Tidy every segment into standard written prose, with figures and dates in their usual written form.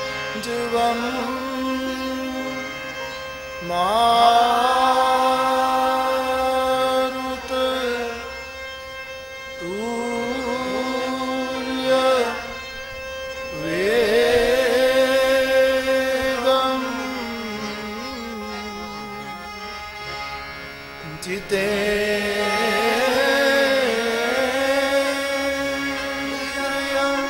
मनोजवं मारुत तुल्य वेगं जितेन्द्रियं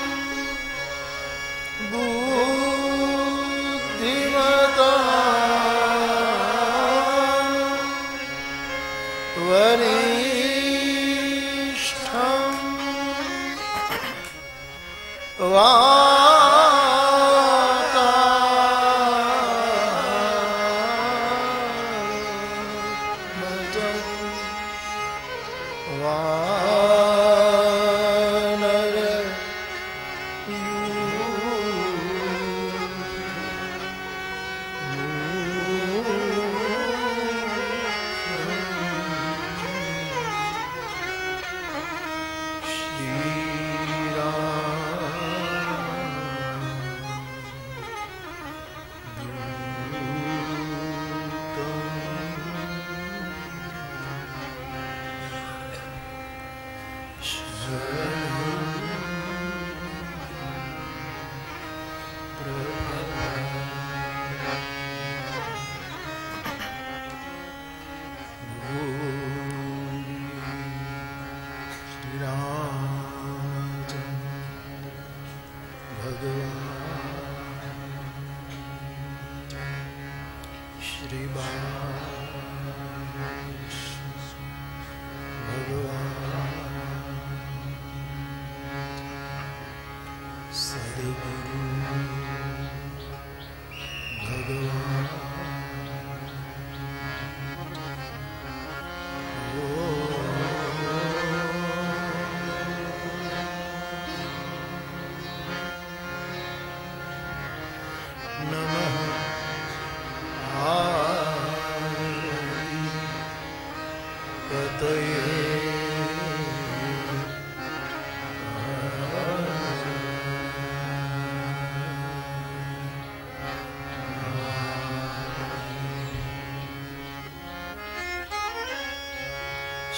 बुद्धिमतां वरिष्ठं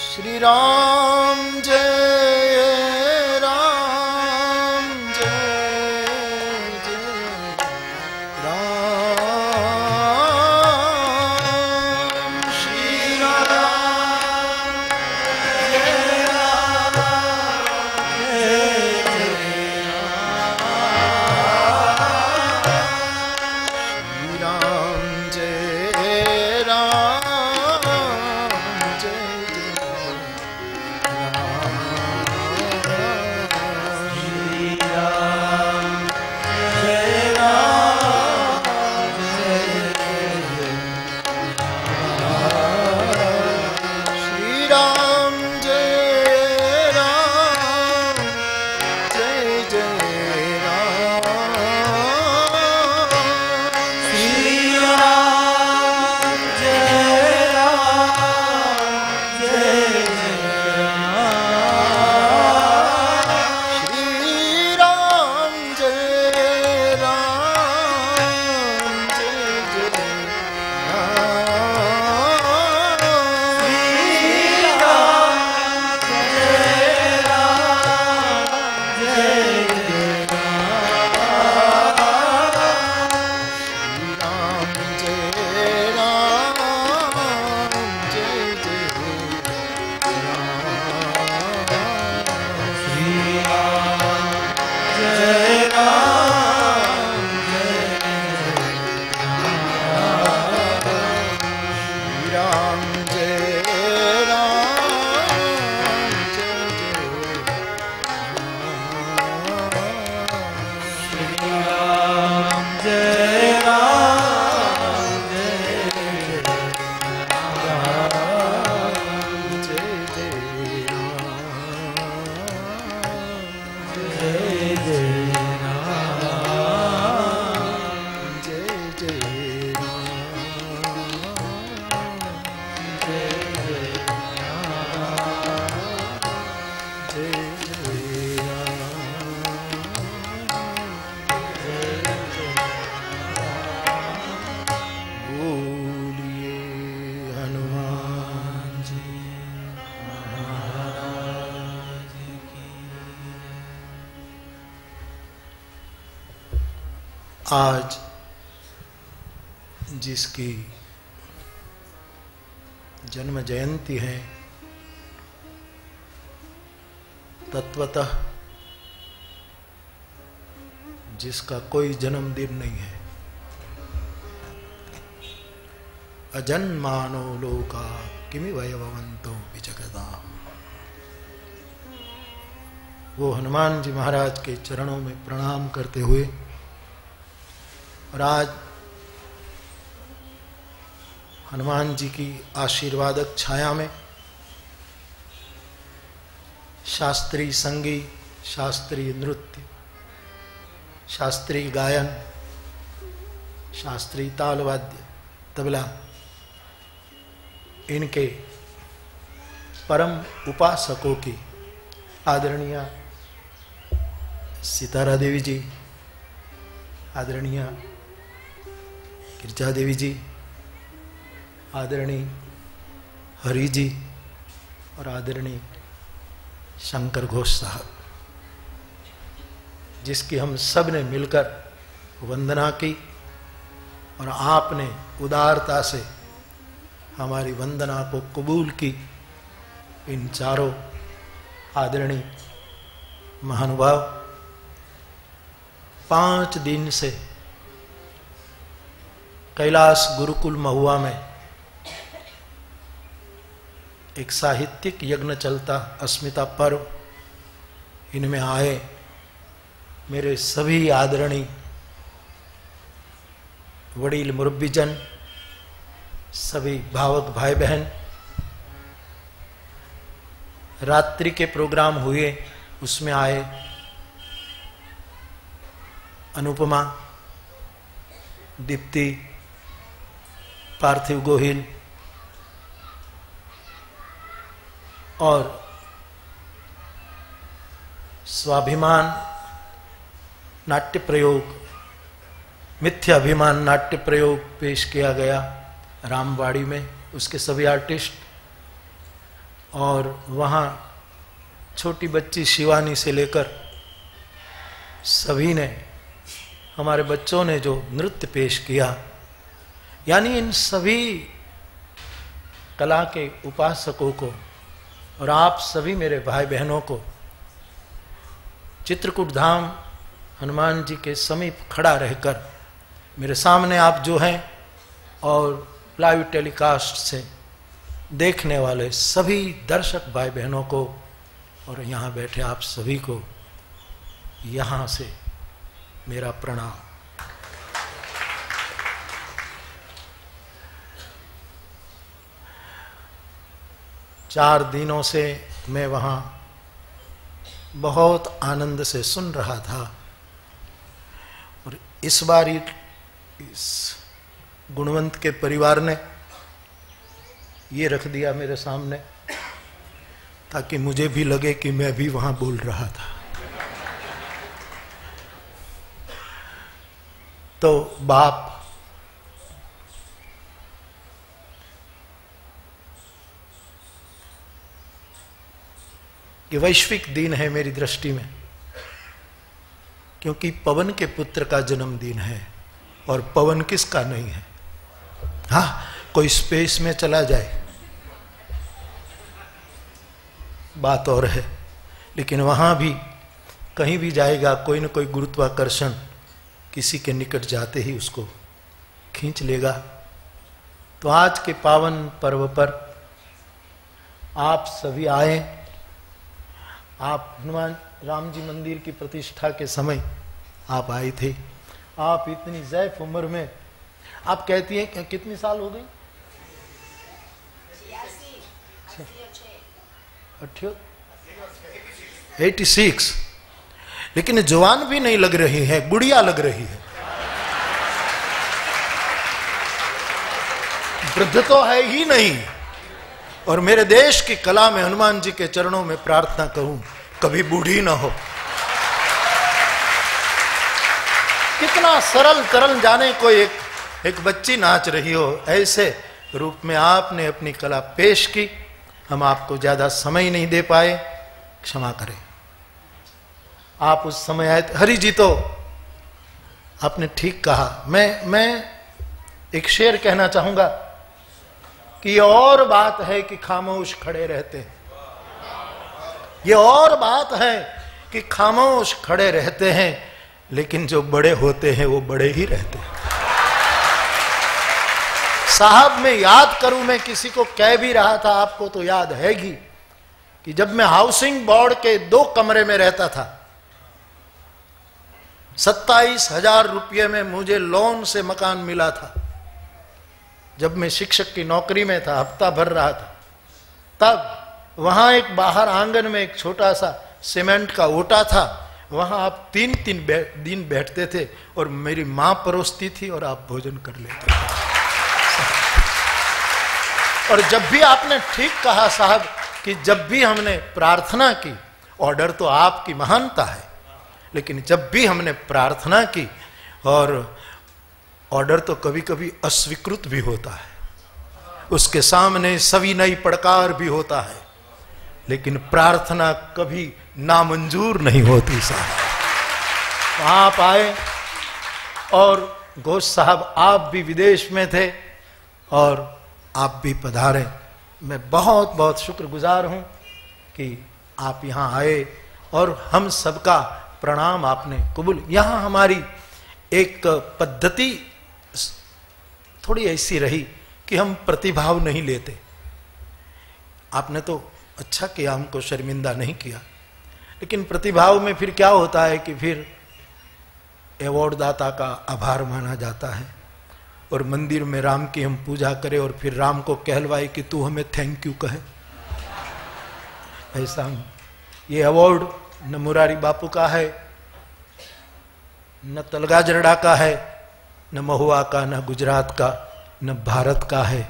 श्री राम जय राम जय जय राम श्री राम जय राम जय जय राम श्री राम जय राम जय आज जिसकी जन्म जयंती है, तत्वतः जिसका कोई जन्मदिन नहीं है, अजन्मानो लोका किमि वैभवन्तो विजगताम्, वो हनुमान जी महाराज के चरणों में प्रणाम करते हुए और आज हनुमान जी की आशीर्वादक छाया में शास्त्रीय संगीत, शास्त्रीय नृत्य, शास्त्रीय गायन, शास्त्रीय तालवाद्य, तबला, इनके परम उपासकों की आदरणीय सितारा देवी जी, आदरणीय गिरजा देवी जी, आदरणीय हरि जी और आदरणीय शंकर घोष साहब, जिसकी हम सब ने मिलकर वंदना की और आपने उदारता से हमारी वंदना को कबूल की। इन चारों आदरणीय महानुभाव 5 दिन से कैलाश गुरुकुल महुआ में एक साहित्यिक यज्ञ चलता, अस्मिता पर्व, इनमें आए मेरे सभी आदरणीय वडील मुरब्बीजन, सभी भावक भाई बहन, रात्रि के प्रोग्राम हुए उसमें आए अनुपमा, दीप्ति, पार्थिव गोहिल और स्वाभिमान नाट्य प्रयोग, मिथ्या अभिमान नाट्य प्रयोग पेश किया गया रामवाड़ी में, उसके सभी आर्टिस्ट, और वहाँ छोटी बच्ची शिवानी से लेकर सभी ने, हमारे बच्चों ने जो नृत्य पेश किया, यानी इन सभी कला के उपासकों को और आप सभी मेरे भाई बहनों को चित्रकूट धाम हनुमान जी के समीप खड़ा रहकर मेरे सामने आप जो हैं और लाइव टेलीकास्ट से देखने वाले सभी दर्शक भाई बहनों को और यहाँ बैठे आप सभी को यहाँ से मेरा प्रणाम। चार दिनों से मैं वहाँ बहुत आनंद से सुन रहा था और इस बार इस गुणवंत के परिवार ने ये रख दिया मेरे सामने ताकि मुझे भी लगे कि मैं भी वहाँ बोल रहा था। तो बाप ये वैश्विक दिन है मेरी दृष्टि में, क्योंकि पवन के पुत्र का जन्मदिन है और पवन किसका नहीं है। हाँ, कोई स्पेस में चला जाए बात और है, लेकिन वहां भी कहीं भी जाएगा कोई न कोई गुरुत्वाकर्षण किसी के निकट जाते ही उसको खींच लेगा। तो आज के पावन पर्व पर आप सभी आए। आप हनुमान राम जी मंदिर की प्रतिष्ठा के समय आप आए थे। आप इतनी ज़ैफ उम्र में, आप कहती हैं कितनी साल हो गई? 86। लेकिन जवान भी नहीं लग रही है, गुड़िया लग रही है। वृद्ध तो है ही नहीं। और मेरे देश की कला में हनुमान जी के चरणों में प्रार्थना करूं कभी बूढ़ी ना हो। कितना सरल तरल जाने को एक बच्ची नाच रही हो, ऐसे रूप में आपने अपनी कला पेश की। हम आपको ज्यादा समय नहीं दे पाए, क्षमा करें। आप उस समय आए थे। हरि जी तो आपने ठीक कहा। मैं एक शेर कहना चाहूंगा कि ये और बात है कि खामोश खड़े रहते हैं, ये और बात है कि खामोश खड़े रहते हैं, लेकिन जो बड़े होते हैं वो बड़े ही रहते हैं। साहब मैं याद करूं, मैं किसी को कह भी रहा था, आपको तो याद है ही कि जब मैं हाउसिंग बोर्ड के 2 कमरे में रहता था, 27,000 रुपये में मुझे लोन से मकान मिला था। जब मैं शिक्षक की नौकरी में था, हफ्ता भर रहा था, तब वहां एक बाहर आंगन में एक छोटा सा सीमेंट का ओटा था, वहां आप 3-3 दिन बैठते थे और मेरी मां परोसती थी और आप भोजन कर लेते थे। और जब भी आपने ठीक कहा साहब कि जब भी हमने प्रार्थना की, ऑर्डर तो आपकी महानता है, लेकिन जब भी हमने प्रार्थना की और ऑर्डर तो कभी कभी अस्वीकृत भी होता है, उसके सामने सविनय पड़कार भी होता है, लेकिन प्रार्थना कभी नामंजूर नहीं होती साहब। आप आए और घोष साहब आप भी विदेश में थे और आप भी पधारे। मैं बहुत बहुत शुक्रगुजार हूं कि आप यहां आए और हम सबका प्रणाम आपने कबूल। यहां हमारी एक पद्धति थोड़ी ऐसी रही कि हम प्रतिभाव नहीं लेते। आपने तो अच्छा किया, हमको शर्मिंदा नहीं किया, लेकिन प्रतिभाव में फिर क्या होता है कि फिर अवार्ड दाता का आभार माना जाता है और मंदिर में राम की हम पूजा करें और फिर राम को कहलवाए कि तू हमें थैंक यू कहे। ऐसा ये अवार्ड न मुरारी बापू का है, न तलगाजरड़ा का है, न महुआ का, न गुजरात का, न भारत का है।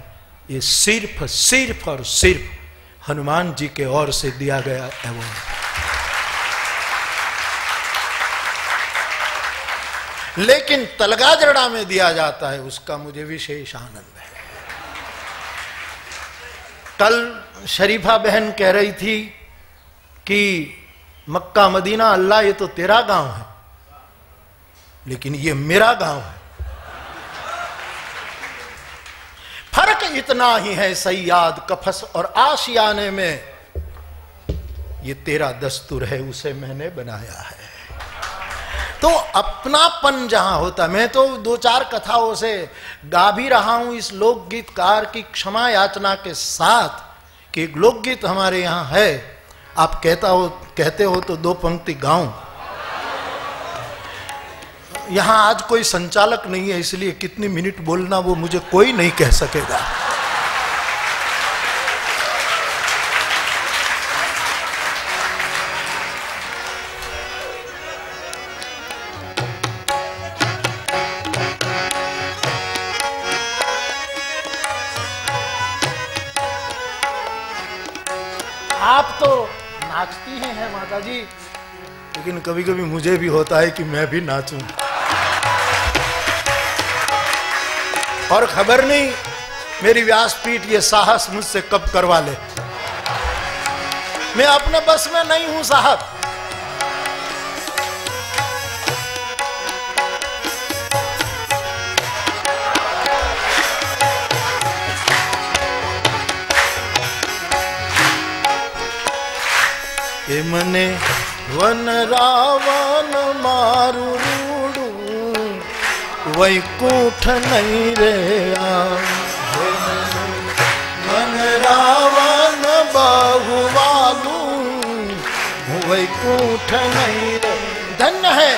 ये सिर्फ और सिर्फ हनुमान जी के ओर से दिया गया अवार्ड। लेकिन तलगाजरड़ा में दिया जाता है, उसका मुझे विशेष आनंद है। कल शरीफा बहन कह रही थी कि मक्का मदीना अल्लाह ये तो तेरा गांव है, लेकिन ये मेरा गांव है। फर्क इतना ही है सैयाद कफस और आशियाने में, ये तेरा दस्तूर है, उसे मैंने बनाया है। तो अपनापन जहां होता, मैं तो 2-4 कथाओं से गा भी रहा हूं इस लोकगीतकार की क्षमा याचना के साथ कि एक लोकगीत हमारे यहां है, आप कहते हो तो 2 पंक्ति गाऊं। यहां आज कोई संचालक नहीं है, इसलिए कितनी मिनट बोलना वो मुझे कोई नहीं कह सकेगा। आप तो नाचती हैं माता जी, लेकिन कभी कभी मुझे भी होता है कि मैं भी नाचूं। और खबर नहीं मेरी व्यासपीठ ये साहस मुझसे कब करवा ले। मैं अपने बस में नहीं हूं साहब। ए मने वन रावण मारू रूडू वैकुंठ नहीं रे मन रावण बहुवालू वैकुंठ नहीं रे। धन्य है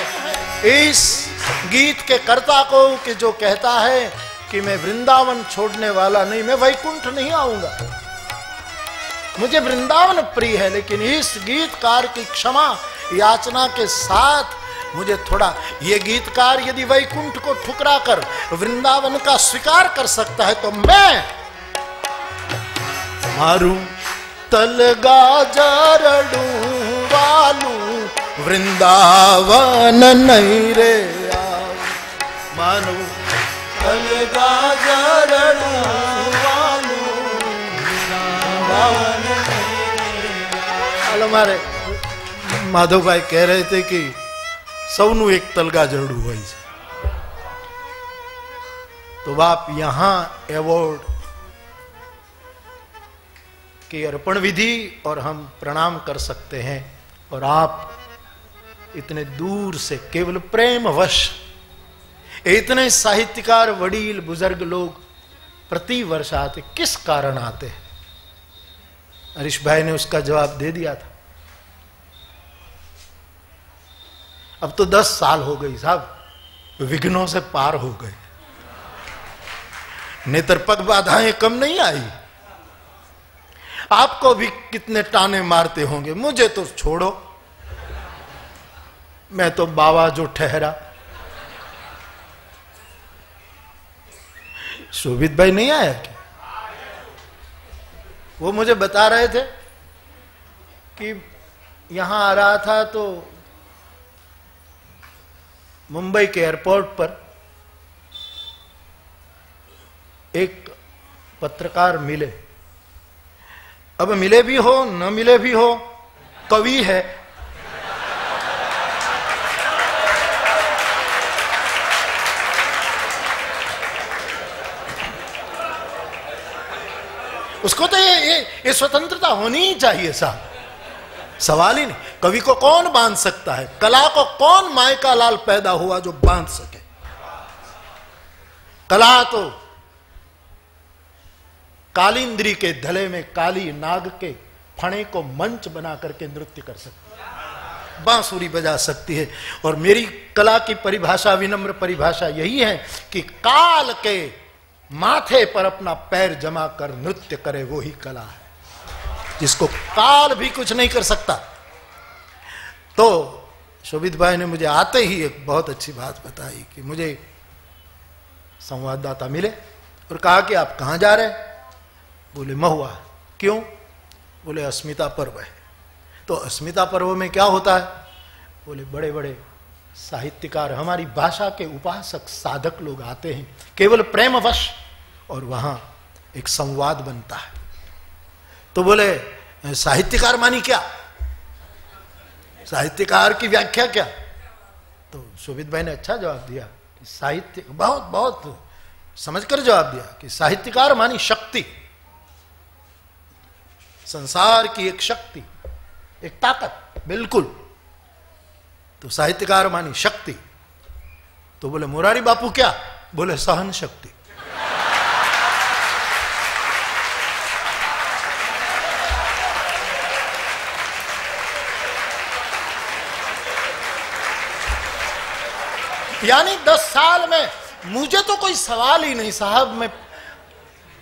इस गीत के कर्ता को कि जो कहता है कि मैं वृंदावन छोड़ने वाला नहीं, मैं वैकुंठ नहीं आऊंगा। मुझे वृंदावन प्रिय है, लेकिन इस गीतकार की क्षमा याचना के साथ मुझे थोड़ा, ये गीतकार यदि वैकुंठ को ठुकरा कर वृंदावन का स्वीकार कर सकता है तो मैं मारू तलगा जरडू वालू वृंदावन नहीं रे मारू तलगा जरडू वालू वृंदावन। हमारे माधव भाई कह रहे थे कि સૌનું એક તલગા જરડું હોય છે, तो आप यहां अवार्ड की अर्पण विधि और हम प्रणाम कर सकते हैं, और आप इतने दूर से केवल प्रेमवश, इतने साहित्यकार वडील बुजुर्ग लोग प्रति वर्ष आते, किस कारण आते हैं? हरीश भाई ने उसका जवाब दे दिया था। अब तो 10 साल हो गई साहब, विघ्नों से पार हो गए, नेत्रपग बाधाएं कम नहीं आई। आपको भी कितने ताने मारते होंगे, मुझे तो छोड़ो, मैं तो बाबा जो ठहरा। शोभित भाई नहीं आया क्या? वो मुझे बता रहे थे कि यहां आ रहा था तो मुंबई के एयरपोर्ट पर एक पत्रकार मिले। अब मिले भी हो न मिले भी हो, कवि है, उसको तो ये स्वतंत्रता होनी ही चाहिए साहब, सवाल ही नहीं। कवि को कौन बांध सकता है? कला को कौन माय का लाल पैदा हुआ जो बांध सके? कला तो कालिंद्री के धले में काली नाग के फणे को मंच बना करके नृत्य कर सकती है, बांसुरी बजा सकती है। और मेरी कला की परिभाषा, विनम्र परिभाषा यही है कि काल के माथे पर अपना पैर जमा कर नृत्य करे, वो ही कला है, जिसको काल भी कुछ नहीं कर सकता। तो शोभित भाई ने मुझे आते ही एक बहुत अच्छी बात बताई कि मुझे संवाददाता मिले और कहा कि आप कहां जा रहे हैं? बोले महुआ। क्यों? बोले अस्मिता पर्व है। तो अस्मिता पर्व में क्या होता है? बोले बड़े बड़े साहित्यकार, हमारी भाषा के उपासक साधक लोग आते हैं केवल प्रेमवश, और वहां एक संवाद बनता है। तो बोले साहित्यकार मानी क्या? साहित्यकार की व्याख्या क्या? तो शोभित भाई ने अच्छा जवाब दिया कि साहित्य, बहुत बहुत समझकर जवाब दिया कि साहित्यकार मानी शक्ति, संसार की एक शक्ति, एक ताकत, बिल्कुल। तो साहित्यकार मानी शक्ति। तो बोले मुरारी बापू क्या? बोले सहन शक्ति। यानी 10 साल में मुझे तो कोई सवाल ही नहीं साहब, मैं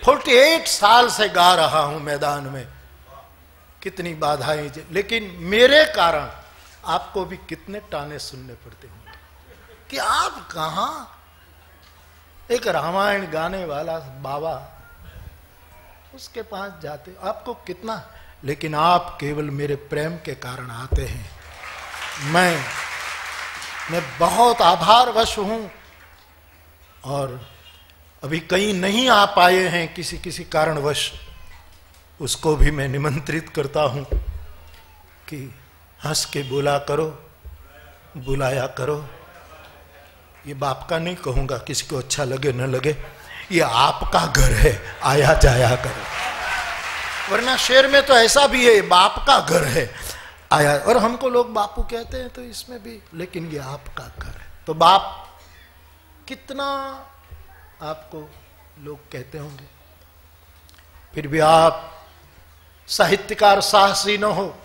48 साल से गा रहा हूं मैदान में, कितनी बाधाएं, लेकिन मेरे कारण आपको भी कितने ताने सुनने पड़ते होंगे कि आप कहां, एक रामायण गाने वाला बाबा, उसके पास जाते, आपको कितना, लेकिन आप केवल मेरे प्रेम के कारण आते हैं। मैं बहुत आभारवश हूं, और अभी कहीं नहीं आ पाए हैं किसी किसी कारणवश, उसको भी मैं निमंत्रित करता हूं कि हंस के बोला करो, बुलाया करो। ये बाप का नहीं कहूंगा, किसी को अच्छा लगे न लगे, ये आपका घर है, आया जाया करो। वरना शेर में तो ऐसा भी है, बाप का घर है, आया, और हमको लोग बापू कहते हैं तो इसमें भी, लेकिन ये आपका घर है। तो बाप कितना आपको लोग कहते होंगे, फिर भी आप साहित्यकार साहसी न हो,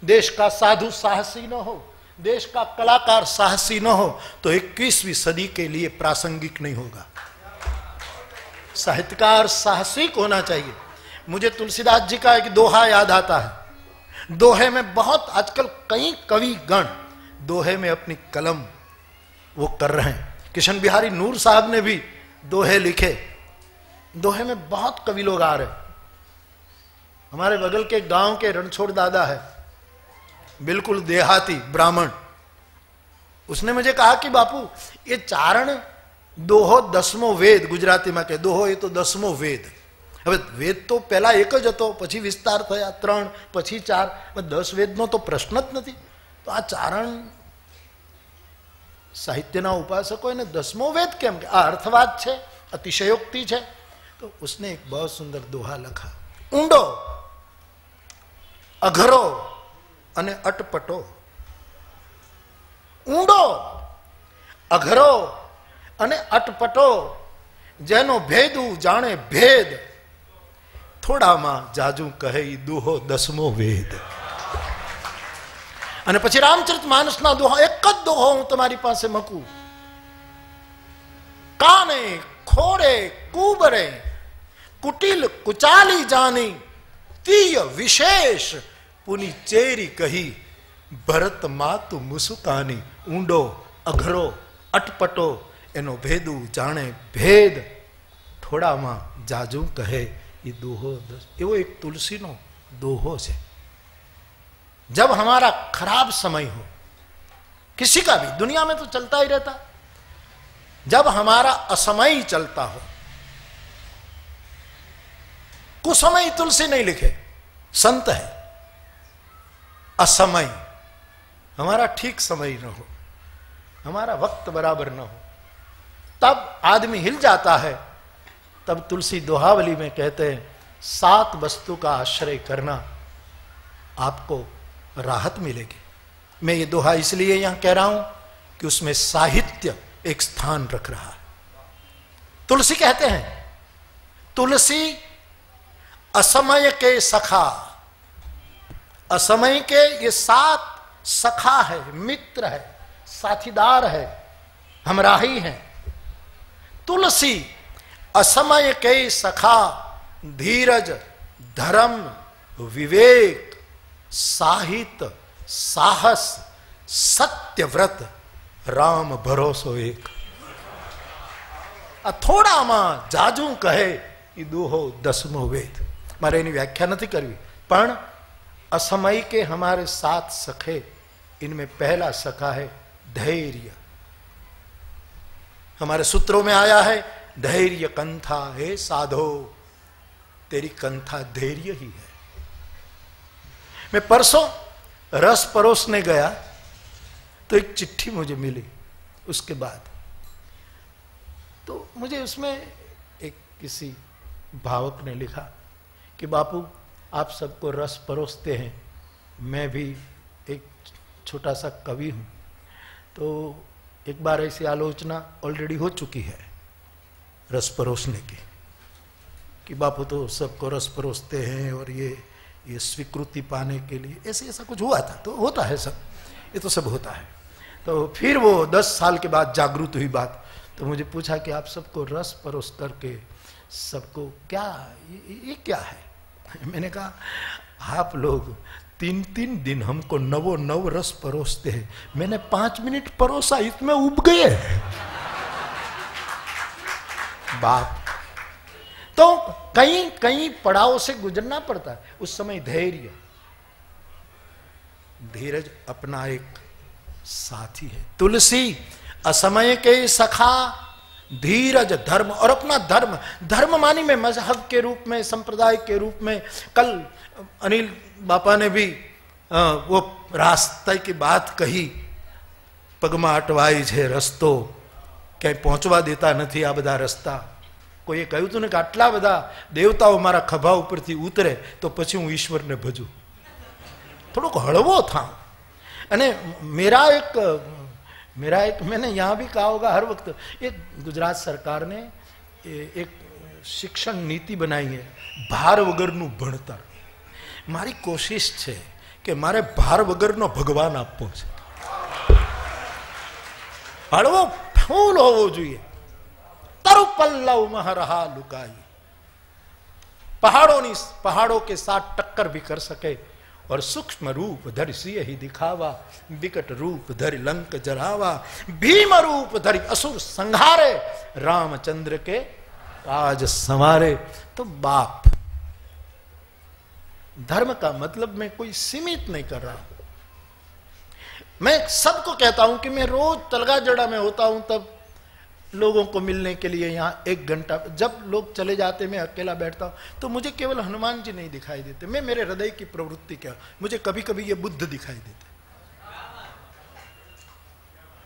देश का साधु साहसी न हो, देश का कलाकार साहसी न हो, तो 21वीं सदी के लिए प्रासंगिक नहीं होगा। साहित्यकार साहसिक होना चाहिए। मुझे तुलसीदास जी का एक दोहा याद आता है। दोहे में बहुत, आजकल कई कवि गण दोहे में अपनी कलम वो कर रहे हैं। किशन बिहारी नूर साहब ने भी दोहे लिखे, दोहे में बहुत कवि लोग आ रहे। हमारे बगल के गांव के रणछोड़ दादा है, बिल्कुल देहाती ब्राह्मण, उसने मुझे कहा कि बापू ये चारण दोहो 10मो वेद, गुजराती में कहे दोहो ये तो 10मो वेद। હવે વેદ તો પહેલા એક જ હતો, પછી વિસ્તાર થયા 3, પછી 4, 10 વેદનો તો પ્રશ્ન જ નથી। તો આ ચારણ સાહિત્યના ઉપાસકો એને 10મો વેદ કેમ કે? આ અર્થવાદ છે, अतिशयोक्ति है। तो उसने एक बहुत सुंदर दोहा लखा, ऊंडो अघरो अने अटपटो। ऊंडो अघरो अने अटपटो, जेनो भेदू जाने भेद, થોડામાં જાજુ કહે ઈ દુહો દસમો વેદ। અને પછી રામચરિત માનસના દોહા, એક જ દોહો હું તમારી પાસે મૂકું। કાને ખોડે કુબરે કુટિલ કુચાલી જાની, તીય વિશેષ પુની ચેરી કહી, ભરત માતુ મુસુકાની। ઊંડો અઘરો અટપટો, એનો ભેદુ જાણે ભેદ, થોડામાં જાજુ કહે ये दोहो दस। वो एक तुलसी नो दोहो है। जब हमारा खराब समय हो, किसी का भी, दुनिया में तो चलता ही रहता, जब हमारा असमय चलता हो, कुसमय तुलसी नहीं लिखे, संत है। असमय, हमारा ठीक समय न हो, हमारा वक्त बराबर न हो, तब आदमी हिल जाता है। तब तुलसी दोहावली में कहते हैं, 7 वस्तु का आश्रय करना, आपको राहत मिलेगी। मैं ये दोहा इसलिए यहां कह रहा हूं कि उसमें साहित्य एक स्थान रख रहा है। तुलसी कहते हैं, तुलसी असमय के सखा। असमय के ये 7 सखा है, मित्र है, साथीदार है, हमराही है। तुलसी असमय के सखा, धीरज धर्म विवेक साहित्य साहस सत्यव्रत राम भरोसो एक। थोड़ा मां जाजू कहे ई दोहो दसमो वेद। मारे एनी व्याख्या नहीं करवी, पण असमय के हमारे 7 सखे, इनमें पहला सखा है धैर्य। हमारे सूत्रों में आया है, धैर्य कंथा है साधो, तेरी कंथा धैर्य ही है। मैं परसों रस परोसने गया तो एक चिट्ठी मुझे मिली। उसके बाद तो मुझे उसमें एक किसी भावक ने लिखा कि बापू आप सबको रस परोसते हैं, मैं भी एक छोटा सा कवि हूं। तो एक बार ऐसी आलोचना ऑलरेडी हो चुकी है रस परोसने की, कि बापू तो सबको रस परोसते हैं और ये स्वीकृति पाने के लिए ऐसा कुछ हुआ था। तो होता है सब, ये तो सब होता है। तो फिर वो 10 साल के बाद जागृत हुई बात। तो मुझे पूछा कि आप सबको रस परोस करके सबको क्या ये क्या है? मैंने कहा आप लोग 3-3 दिन हमको नवो नव रस परोसते हैं, मैंने 5 मिनट परोसा, इसमें उब गए बाप। तो कई कई पड़ाव से गुजरना पड़ता है। उस समय धैर्य धीरज अपना एक साथी है। तुलसी असमय के सखा, धीरज धर्म, और अपना धर्म, धर्म मानी में मजहब के रूप में, संप्रदाय के रूप में। कल अनिल बापा ने भी वो रास्ते की बात कही, पगमा अटवाई है रस्तो, क्या पहुंचवा देता नहीं आ बधा रस्ता। कोई कहू तू ने कि आटला बधा देवताओं मारा खभा ऊपर थी उतरे तो पछी हूँ ईश्वर ने भजू। थोड़ोक हळवो था। अने मेरा एक मैंने यहाँ भी कहा होगा हर वक्त, एक गुजरात सरकार ने एक शिक्षण नीति बनाई है, भार वगरनु भणतर। मारी कोशिश है कि मारे भार वगरनो भगवान आपो छे। हळवो फूल होवो जोईए। तरु पल्लव मह रहा लुकाई। पहाड़ों के साथ टक्कर भी कर सके, और सूक्ष्म रूप धरि सिय ही दिखावा, विकट रूप धरि लंक जरावा, भीम रूप धरि असुर संहारे, रामचंद्र के काज संवारे। तो बाप, धर्म का मतलब मैं कोई सीमित नहीं कर रहा। मैं सबको कहता हूं कि मैं रोज तलगाजड़ा में होता हूं, तब लोगों को मिलने के लिए यहाँ 1 घंटा, जब लोग चले जाते मैं अकेला बैठता हूं, तो मुझे केवल हनुमान जी नहीं दिखाई देते। मैं मेरे हृदय की प्रवृत्ति क्या, मुझे कभी कभी ये बुद्ध दिखाई देते,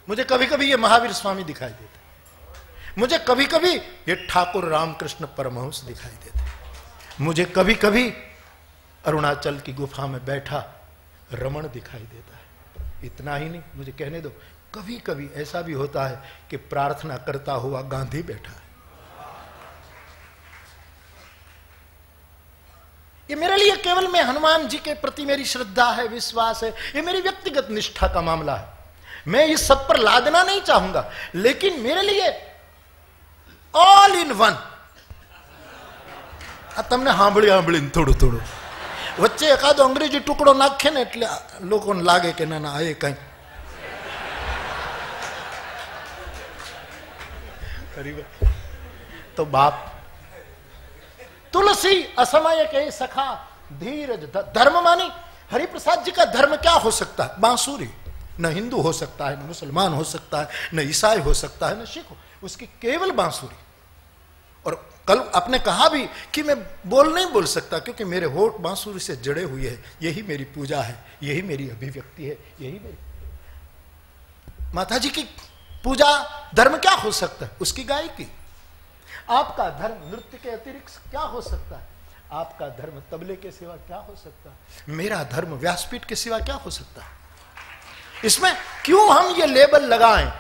मुझे कभी कभी ये महावीर स्वामी दिखाई देते, मुझे कभी कभी ये ठाकुर रामकृष्ण परमहंस दिखाई देते, मुझे कभी कभी अरुणाचल की गुफा में बैठा रमण दिखाई देता है। इतना ही नहीं, मुझे कहने दो, कभी कभी ऐसा भी होता है कि प्रार्थना करता हुआ गांधी बैठा है। ये मेरे लिए केवल मैं हनुमान जी के प्रति मेरी श्रद्धा है, विश्वास है, ये मेरी व्यक्तिगत निष्ठा का मामला है। मैं इस सब पर लादना नहीं चाहूंगा, लेकिन मेरे लिए ऑल इन वन। तमने सांभळी सांभळी थोड़ू थोड़ू वच्चे एकादो अंग्रेजी टुकड़ो नाखे ने एटले लोकोने लागे के ना ना ए कई तो बाप तुलसी असमय के सखा धीरज धर्म मानी हरिप्रसाद जी का धर्म क्या हो सकता है? बांसुरी। न हिंदू हो सकता है, न मुसलमान हो सकता है, न ईसाई हो सकता है, न सिख हो, उसकी केवल बांसुरी। और कल आपने कहा भी कि मैं नहीं बोल सकता क्योंकि मेरे होठ बांसुरी से जड़े हुए हैं, यही मेरी पूजा है, यही मेरी अभिव्यक्ति है, यही मेरी माता जी की पूजा। धर्म क्या हो सकता है? उसकी गायकी। आपका धर्म नृत्य के अतिरिक्त क्या हो सकता है? आपका धर्म तबले के सिवा क्या हो सकता है? मेरा धर्म व्यासपीठ के सिवा क्या हो सकता है? इसमें क्यों हम ये लेबल लगाएं?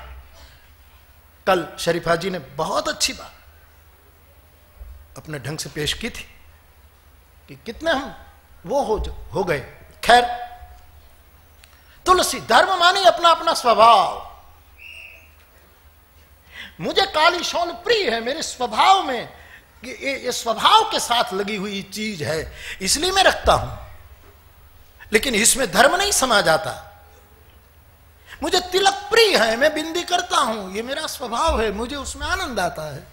कल शरीफा जी ने बहुत अच्छी बात अपने ढंग से पेश की थी कि कितने हम वो हो गए। खैर, तुलसी धर्म मानी अपना अपना स्वभाव। मुझे काली शौन प्रिय है, मेरे स्वभाव में ये स्वभाव के साथ लगी हुई चीज है, इसलिए मैं रखता हूं, लेकिन इसमें धर्म नहीं समा जाता। मुझे तिलक प्रिय है, मैं बिंदी करता हूं, ये मेरा स्वभाव है, मुझे उसमें आनंद आता है।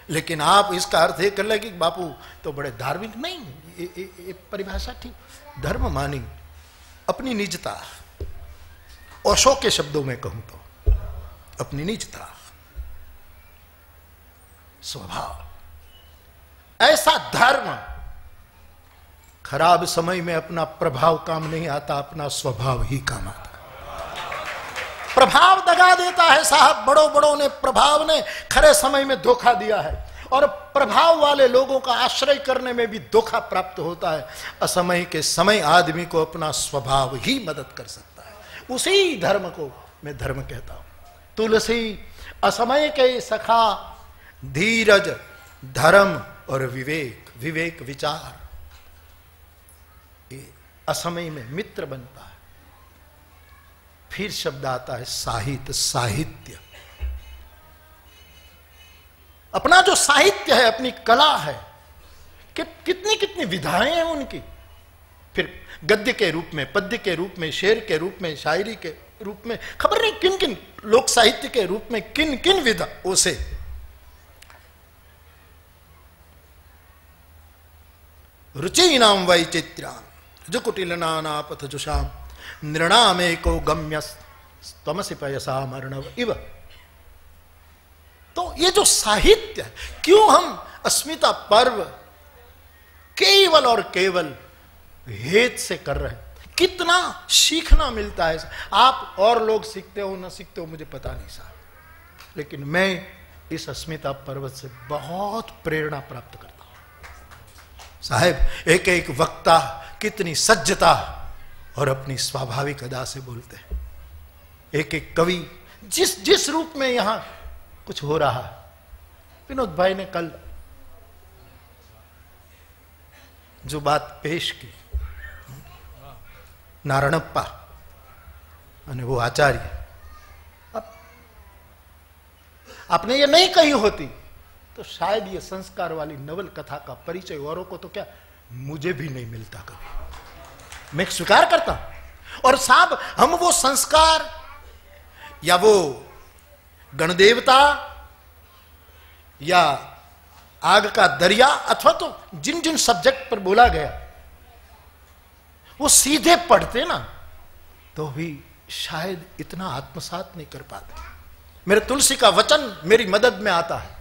लेकिन आप इसका अर्थ ये कर ले कि बापू तो बड़े धार्मिक नहीं, ये परिभाषा ठीक। धर्म मानी अपनी निजता, ओशो के शब्दों में कहूं तो अपनी निजता, स्वभाव। ऐसा धर्म खराब समय में अपना प्रभाव काम नहीं आता, अपना स्वभाव ही काम आता। प्रभाव दगा देता है साहब, बड़ों ने प्रभाव ने खरे समय में धोखा दिया है, और प्रभाव वाले लोगों का आश्रय करने में भी धोखा प्राप्त होता है। असमय के समय आदमी को अपना स्वभाव ही मदद कर सकता है। उसी धर्म को मैं धर्म कहता हूं। तुलसी असमय के सखा धीरज धर्म और विवेक, विवेक विचार, ये असमय में मित्र बनता है। फिर शब्द आता है साहित्य, साहित्य। अपना जो साहित्य है, अपनी कला है, कितनी कितनी विधाएं हैं उनकी। फिर गद्य के रूप में, पद्य के रूप में, शेर के रूप में, शायरी के रूप में, खबर नहीं किन किन लोक साहित्य के रूप में किन किन विधाओं से। रुचीनाम वैचित्र्याम जुकुटिलनानापथ जुषाम नृणामेको गम्यस्तमसि पयसाम अर्णव इव। तो ये जो साहित्य है, क्यों हम अस्मिता पर्व केवल और केवल हेत से कर रहे हैं? कितना सीखना मिलता है। आप और लोग सीखते हो ना सीखते हो मुझे पता नहीं साहब, लेकिन मैं इस अस्मिता पर्वत से बहुत प्रेरणा प्राप्त करता हूं साहब। एक एक वक्ता कितनी सज्जता और अपनी स्वाभाविक अदा से बोलते हैं। एक एक कवि जिस जिस रूप में यहां कुछ हो रहा है। विनोद भाई ने कल जो बात पेश की, नारायणप्पा और वो आचार्य, अब आपने ये नहीं कही होती तो शायद ये संस्कार वाली नवल कथा का परिचय औरों को तो क्या, मुझे भी नहीं मिलता कभी। मैं स्वीकार करता हूं। और साहब, हम वो संस्कार या वो गणदेवता या आग का दरिया अथवा तो जिन जिन सब्जेक्ट पर बोला गया वो सीधे पढ़ते ना तो भी शायद इतना आत्मसात नहीं कर पाते। मेरे तुलसी का वचन मेरी मदद में आता है।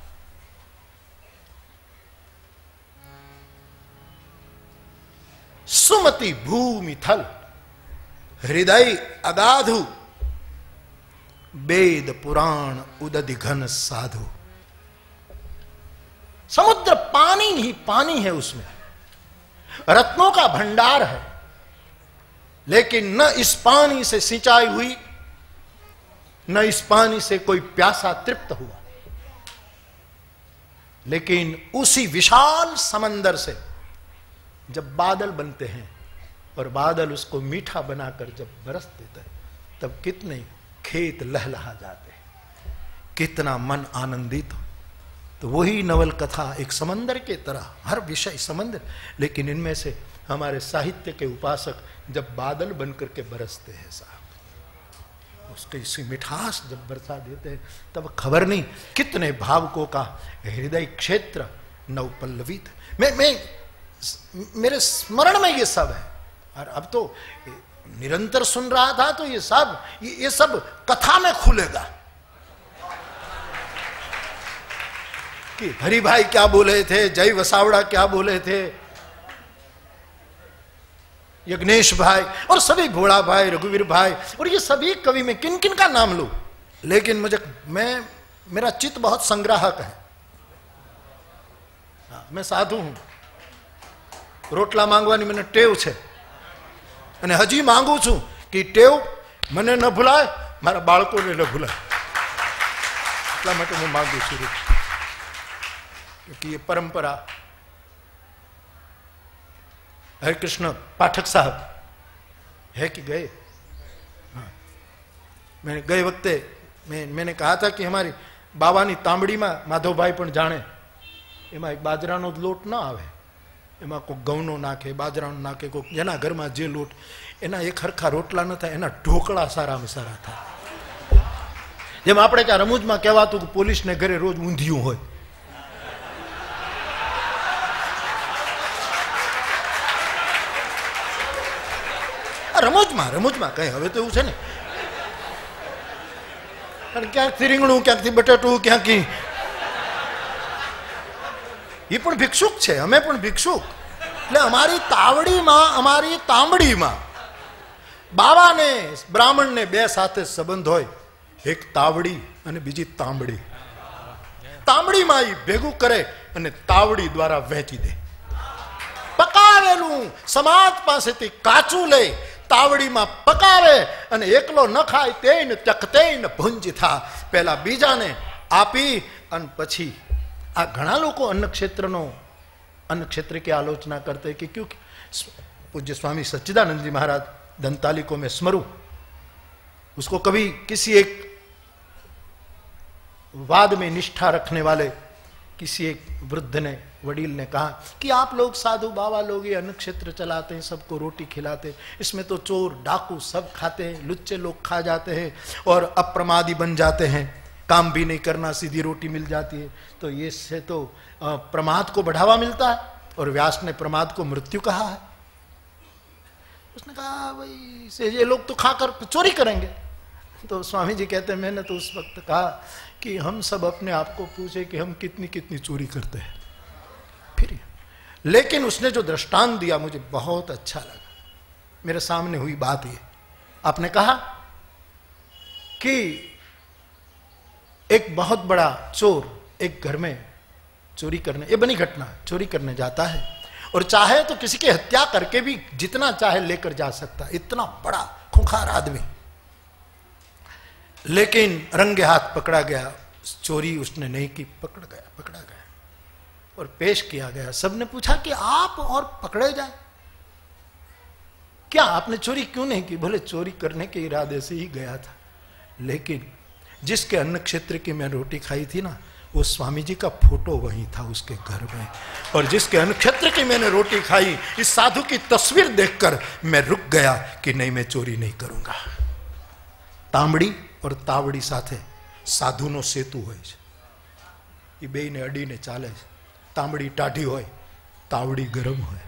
सुमति भूमि थल हृदय अगाधु वेद पुराण उदधि घन साधु। समुद्र पानी ही पानी है, उसमें रत्नों का भंडार है, लेकिन न इस पानी से सिंचाई हुई, न इस पानी से कोई प्यासा तृप्त हुआ। लेकिन उसी विशाल समंदर से जब बादल बनते हैं और बादल उसको मीठा बनाकर जब बरस देते हैं, तब कितने खेत लहलहा जाते हैं, कितना मन आनंदित हो। तो वही नवल कथा एक समंदर के तरह, हर विषय समंदर, लेकिन इनमें से हमारे साहित्य के उपासक जब बादल बनकर के बरसते हैं साहब, उसके इसी मिठास जब बरसा देते हैं, तब खबर नहीं कितने भावकों का हृदय क्षेत्र नवपल्लवित। मैं मेरे स्मरण में ये सब है, और अब तो निरंतर सुन रहा था, तो ये सब कथा में खुलेगा कि हरि भाई क्या बोले थे, जय वसावड़ा क्या बोले थे, यज्ञेश भाई और सभी भोड़ा भाई, रघुवीर भाई, और ये सभी कवि में किन किन का नाम लूं, लेकिन मेरा चित्त बहुत संग्राहक है। मैं साधु हूं, रोटला मांगवानी मैंने टेव छे, અને હજી માંગુ છું કે ટેવ મને ન ભૂલાય, મારા બાળકોને ન ભૂલાય, એટલા માટે હું માંગુ છું, क्योंकि ये परंपरा। हरिकृष्ण पाठक साहब है कि गए? हाँ, मैंने गए वक्ते मैंने कहा था कि हमारी बाबानी तांबड़ी में माधवभाई पण जाने, एमा एक बाजरानो लोट ना आवे, एमा कोई घऊनो नाखे, बाजरानो नाखे, कोई जेना घरमां जे लोट, एना एक हरखा रोटला न थाय, एना ढोकळा सारामां सारा थाय। जेम आपणे त्यां रमूजमां कहेवातुं के पोलीस ने घरे रोज ऊंधिયું होय, રમૂજમાં કઈ હવે તો એવું છે ને, ક્યાંકથી રીંગણું, ક્યાંકથી બટાટું, ક્યાંકથી એ પણ ભિક્ષુક છે, અમે પણ ભિક્ષુક। એટલે અમારી તાંબડીમાં બાવાને બ્રાહ્મણને બે સાથે સંબંધ હોય, એક તાવડી અને બીજી તાંબડી। તાંબડીમાં એ ભેગું કરે અને તાવડી દ્વારા વહેંચી દે, પકાવેલું સમાજ પાસેથી કાચું લે, તાવડીમાં પકાવે અને એકલો ન ખાય તેને ચકતે ભુંજ થા, પહેલા બીજાને આપી અને પછી આ ઘણા લોકો અન્ન ક્ષેત્ર की आलोचना करते कि क्योंकि पूज्य स्वामी सच्चिदानंद जी महाराज दंताली को मैं स्मरूं, उसको कभी किसी एक वाद में निष्ठा रखने वाले किसी एक वृद्ध ने, वडील ने कहा कि आप लोग साधु बाबा लोग ये अन्न क्षेत्र चलाते हैं, सबको रोटी खिलाते, इसमें तो चोर डाकू सब खाते हैं, लुच्चे लोग खा जाते हैं और अप्रमादी बन जाते हैं, काम भी नहीं करना, सीधी रोटी मिल जाती है, तो ये से तो प्रमाद को बढ़ावा मिलता है, और व्यास ने प्रमाद को मृत्यु कहा है। उसने कहा भाई से ये लोग तो खाकर चोरी करेंगे। तो स्वामी जी कहते हैं मैंने तो उस वक्त कहा कि हम सब अपने आप को पूछे कि हम कितनी कितनी चोरी करते हैं फिर। लेकिन उसने जो दृष्टांत दिया मुझे बहुत अच्छा लगा। मेरे सामने हुई बात ये, आपने कहा कि एक बहुत बड़ा चोर एक घर में चोरी करने, ये बनी घटना, चोरी करने जाता है और चाहे तो किसी की हत्या करके भी जितना चाहे लेकर जा सकता है, इतना बड़ा खूंखार आदमी, लेकिन रंगे हाथ पकड़ा गया। चोरी उसने नहीं की, पकड़ा गया और पेश किया गया। सबने पूछा कि आप और पकड़े जाए, क्या आपने चोरी क्यों नहीं की? बोले चोरी करने के इरादे से ही गया था, लेकिन जिसके अन्न क्षेत्र की मैं रोटी खाई थी ना, वो स्वामी जी का फोटो वहीं था उसके घर में, और जिसके अन्न क्षेत्र की मैंने रोटी खाई, इस साधु की तस्वीर देखकर मैं रुक गया कि नहीं, मैं चोरी नहीं करूंगा। तांबड़ी और तावड़ी साथे साधुनो सेतु होय छे, એ બેયને અડીને ચાલે છે। તાંબડી ટાઢી હોય, તાવડી ગરમ હોય।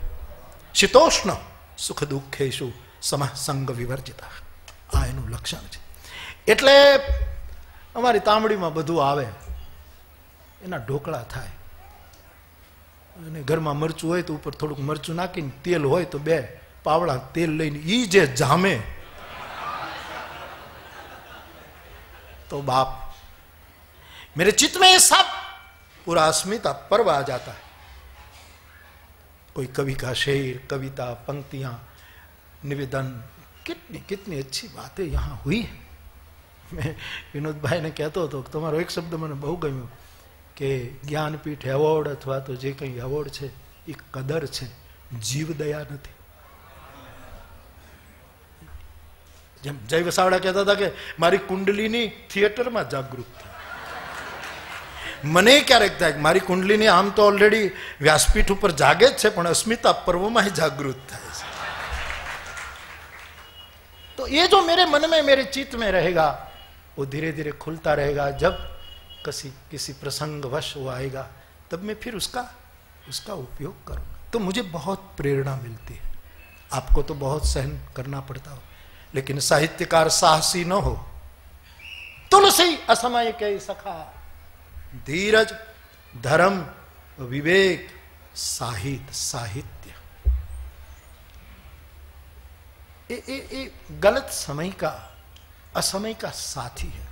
શીતોષ્ણ સુખ દુઃખેષુ સમઃ સંગ વિવર્જિતા, આ એનું લક્ષણ છે। એટલે અમારી તાંબડીમાં બધું આવે, એના ઢોકળા થાય, અને ઘરમાં મરચું હોય તો ઉપર થોડુંક મરચું નાખીને, તેલ હોય તો બે પાવડા તેલ લઈને ઈ જે જામે तो बाप, मेरे चित्त में ये सब पूरा अस्मिता पर्व आ जाता है। कोई कवि का शेर, कविता, पंक्तियां, निवेदन, कितनी कितनी अच्छी बातें यहाँ हुई है। मैं विनोद भाई ने कहतो હતો કે તમારો એક શબ્દ મને બહુ ગમ્યો કે જ્ઞાનપીઠ એવોર્ડ અથવા તો જે કંઈ એવોર્ડ છે એ કદર છે, જીવ દયા નથી। જેમ જય વસાવડા કહેતા હતા કે મારી કુંડલીની થિયેટરમાં જાગૃત થઈ। મને ક્યારેક થાય કે મારી કુંડલીની આમ તો ઓલરેડી વ્યાસપીઠ ઉપર જાગે જ છે, પણ અસ્મિતા પર્વમાં જાગૃત થાય છે। तो ये जो मेरे मन में, मेरे चित्त में रहेगा, वो धीरे धीरे खुलता रहेगा। जब किसी प्रसंगवश वो आएगा तब मैं फिर उसका उपयोग करूंगा। तो मुझे बहुत प्रेरणा मिलती है। आपको तो बहुत सहन करना पड़ता हो, लेकिन साहित्यकार साहसी न हो। तुलसी असमय के सखा, धीरज, धर्म, विवेक, साहित्य। ये गलत समय का, असमय का साथी है।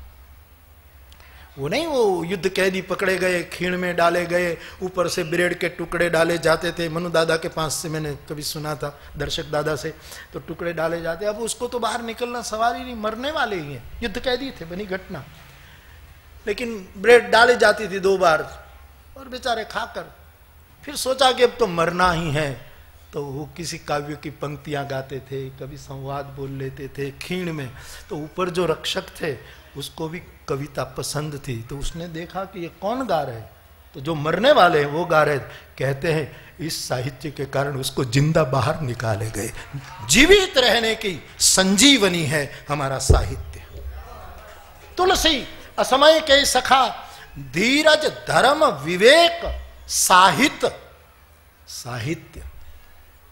वो नहीं, वो युद्ध कैदी पकड़े गए, खीण में डाले गए, ऊपर से ब्रेड के टुकड़े डाले जाते थे। मनु दादा के पास से मैंने कभी सुना था, दर्शक दादा से, तो टुकड़े डाले जाते। अब उसको तो बाहर निकलना सवाल ही नहीं, मरने वाले ही हैं। युद्ध कैदी थे, बनी घटना, लेकिन ब्रेड डाली जाती थी 2 बार, और बेचारे खाकर फिर सोचा कि अब तो मरना ही है, तो वो किसी काव्य की पंक्तियां गाते थे, कभी संवाद बोल लेते थे खीण में। तो ऊपर जो रक्षक थे उसको भी कविता पसंद थी, तो उसने देखा कि ये कौन गा रहे, तो जो मरने वाले हैं वो गा रहे। कहते हैं इस साहित्य के कारण उसको जिंदा बाहर निकाले गए। जीवित रहने की संजीवनी है हमारा साहित्य। तुलसी असमय के सखा, धीरज, धर्म, विवेक, साहित्य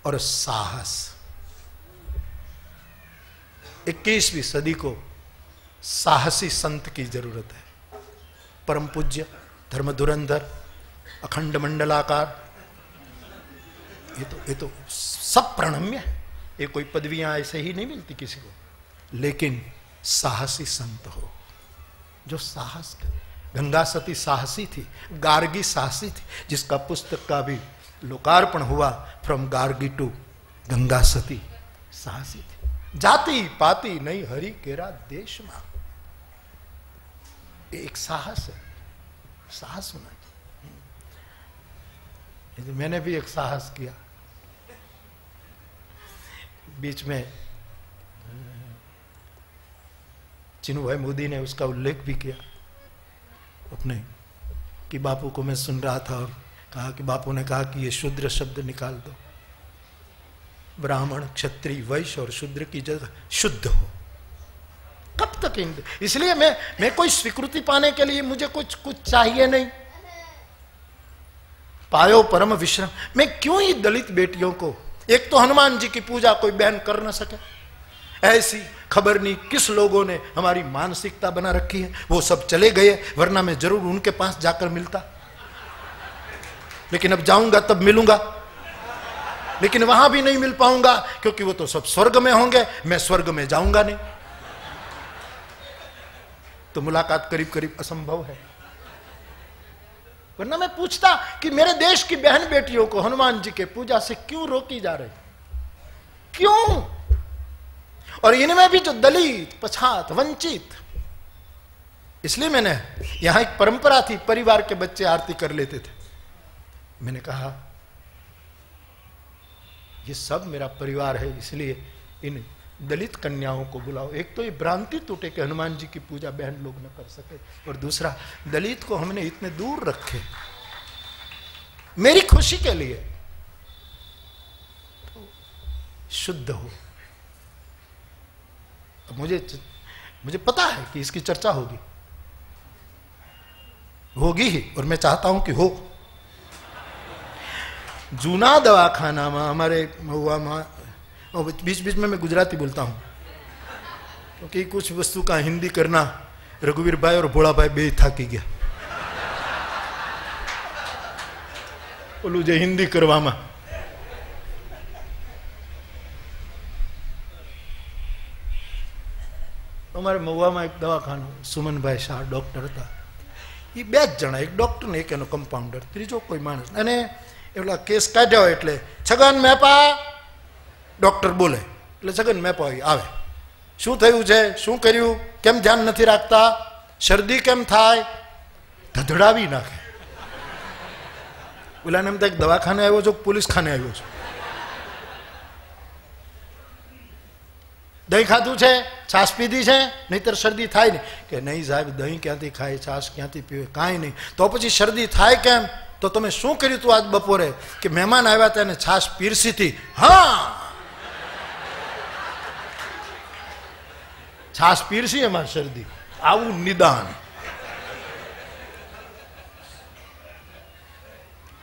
और साहस। 21वीं सदी को साहसी संत की जरूरत है। परम पूज्य धर्म धुरंधर, अखंड मंडलाकार, ये तो सब प्रणम्य है। ये कोई पदवियां ऐसे ही नहीं मिलती किसी को, लेकिन साहसी संत हो जो साहस करे। गंगा सती साहसी थी, गार्गी साहसी थी, जिसका पुस्तक का भी लोकार्पण हुआ, फ्रॉम गार्गी टू गंगा सती। साहसी थी। जाति पाति नहीं हरि केरा देश में, एक साहस है, साहस होना चाहिए। मैंने भी एक साहस किया बीच में। चिन्नू भाई मोदी ने उसका उल्लेख भी किया अपने, कि बापू को मैं सुन रहा था और कहा कि बापू ने कहा कि ये शूद्र शब्द निकाल दो, ब्राह्मण, क्षत्रिय, वैश्य और शूद्र की जगह शुद्ध हो। कब तक इसलिए मैं कोई स्वीकृति पाने के लिए मुझे कुछ चाहिए नहीं। पायो परम विश्राम। मैं क्यों ही दलित बेटियों को, एक तो हनुमान जी की पूजा कोई बहन कर न सके, ऐसी खबर नहीं किस लोगों ने हमारी मानसिकता बना रखी है। वो सब चले गए, वरना मैं जरूर उनके पास जाकर मिलता, लेकिन अब जाऊंगा तब मिलूंगा, लेकिन वहां भी नहीं मिल पाऊंगा, क्योंकि वो तो सब स्वर्ग में होंगे, मैं स्वर्ग में जाऊंगा नहीं, तो मुलाकात करीब करीब असंभव है। वरना मैं पूछता कि मेरे देश की बहन बेटियों को हनुमान जी के पूजा से क्यों रोकी जा रही, क्यों? और इनमें भी जो दलित, पछात, वंचित। इसलिए मैंने, यहां एक परंपरा थी, परिवार के बच्चे आरती कर लेते थे। मैंने कहा ये सब मेरा परिवार है, इसलिए इन दलित कन्याओं को बुलाओ। एक तो ये भ्रांति टूटे कि हनुमान जी की पूजा बहन लोग न कर सके, और दूसरा दलित को हमने इतने दूर रखे मेरी खुशी के लिए। तो शुद्ध हो। मुझे पता है कि इसकी चर्चा होगी ही, और मैं चाहता हूं कि हो। जूना दवाखाना में हमारे महुआ में, और बीच बीच में मैं गुजराती बोलता हूं क्योंकि कुछ वस्तु का हिंदी करना रघुवीर भाई और भोला भाई बे थाकी गया। बोलू जे हिंदी करवा में हमारे महुआ में एक दवाखाना, सुमन भाई शाह डॉक्टर था। એ બે જ જણા, એક ડોક્ટર ને એક એનો કમ્પાઉન્ડર, ત્રીજો કોઈ માણસ. અને એલા કેસ કાઢ્યો એટલે છગન મેપા, ડોક્ટર બોલે એટલે છગન મેપા આવે, શું થયું છે, શું કર્યું, કેમ ધ્યાન નથી રાખતા, શરદી કેમ થાય, ધધડાવી નાખે. ઓલાને એમ થાય દવાખાને આવ્યો છો, પોલીસ ખાને આવ્યો છો. દહીં ખાધું છે, છાશ પીધી છે, નહીતર શરદી થાય નહીં. કે નહીં સાહેબ, દહીં ક્યાંથી ખાય, છાશ ક્યાંથી પીવે, કાંઈ નહીં. તો પછી શરદી થાય કેમ? તો તમે શું કર્યું તું આજ બપોરે? કે મહેમાન આવ્યા હતા એને છાશ પીરસી હતી. હા, છાશ પીરસી એમાં શરદી. આવું નિદાન.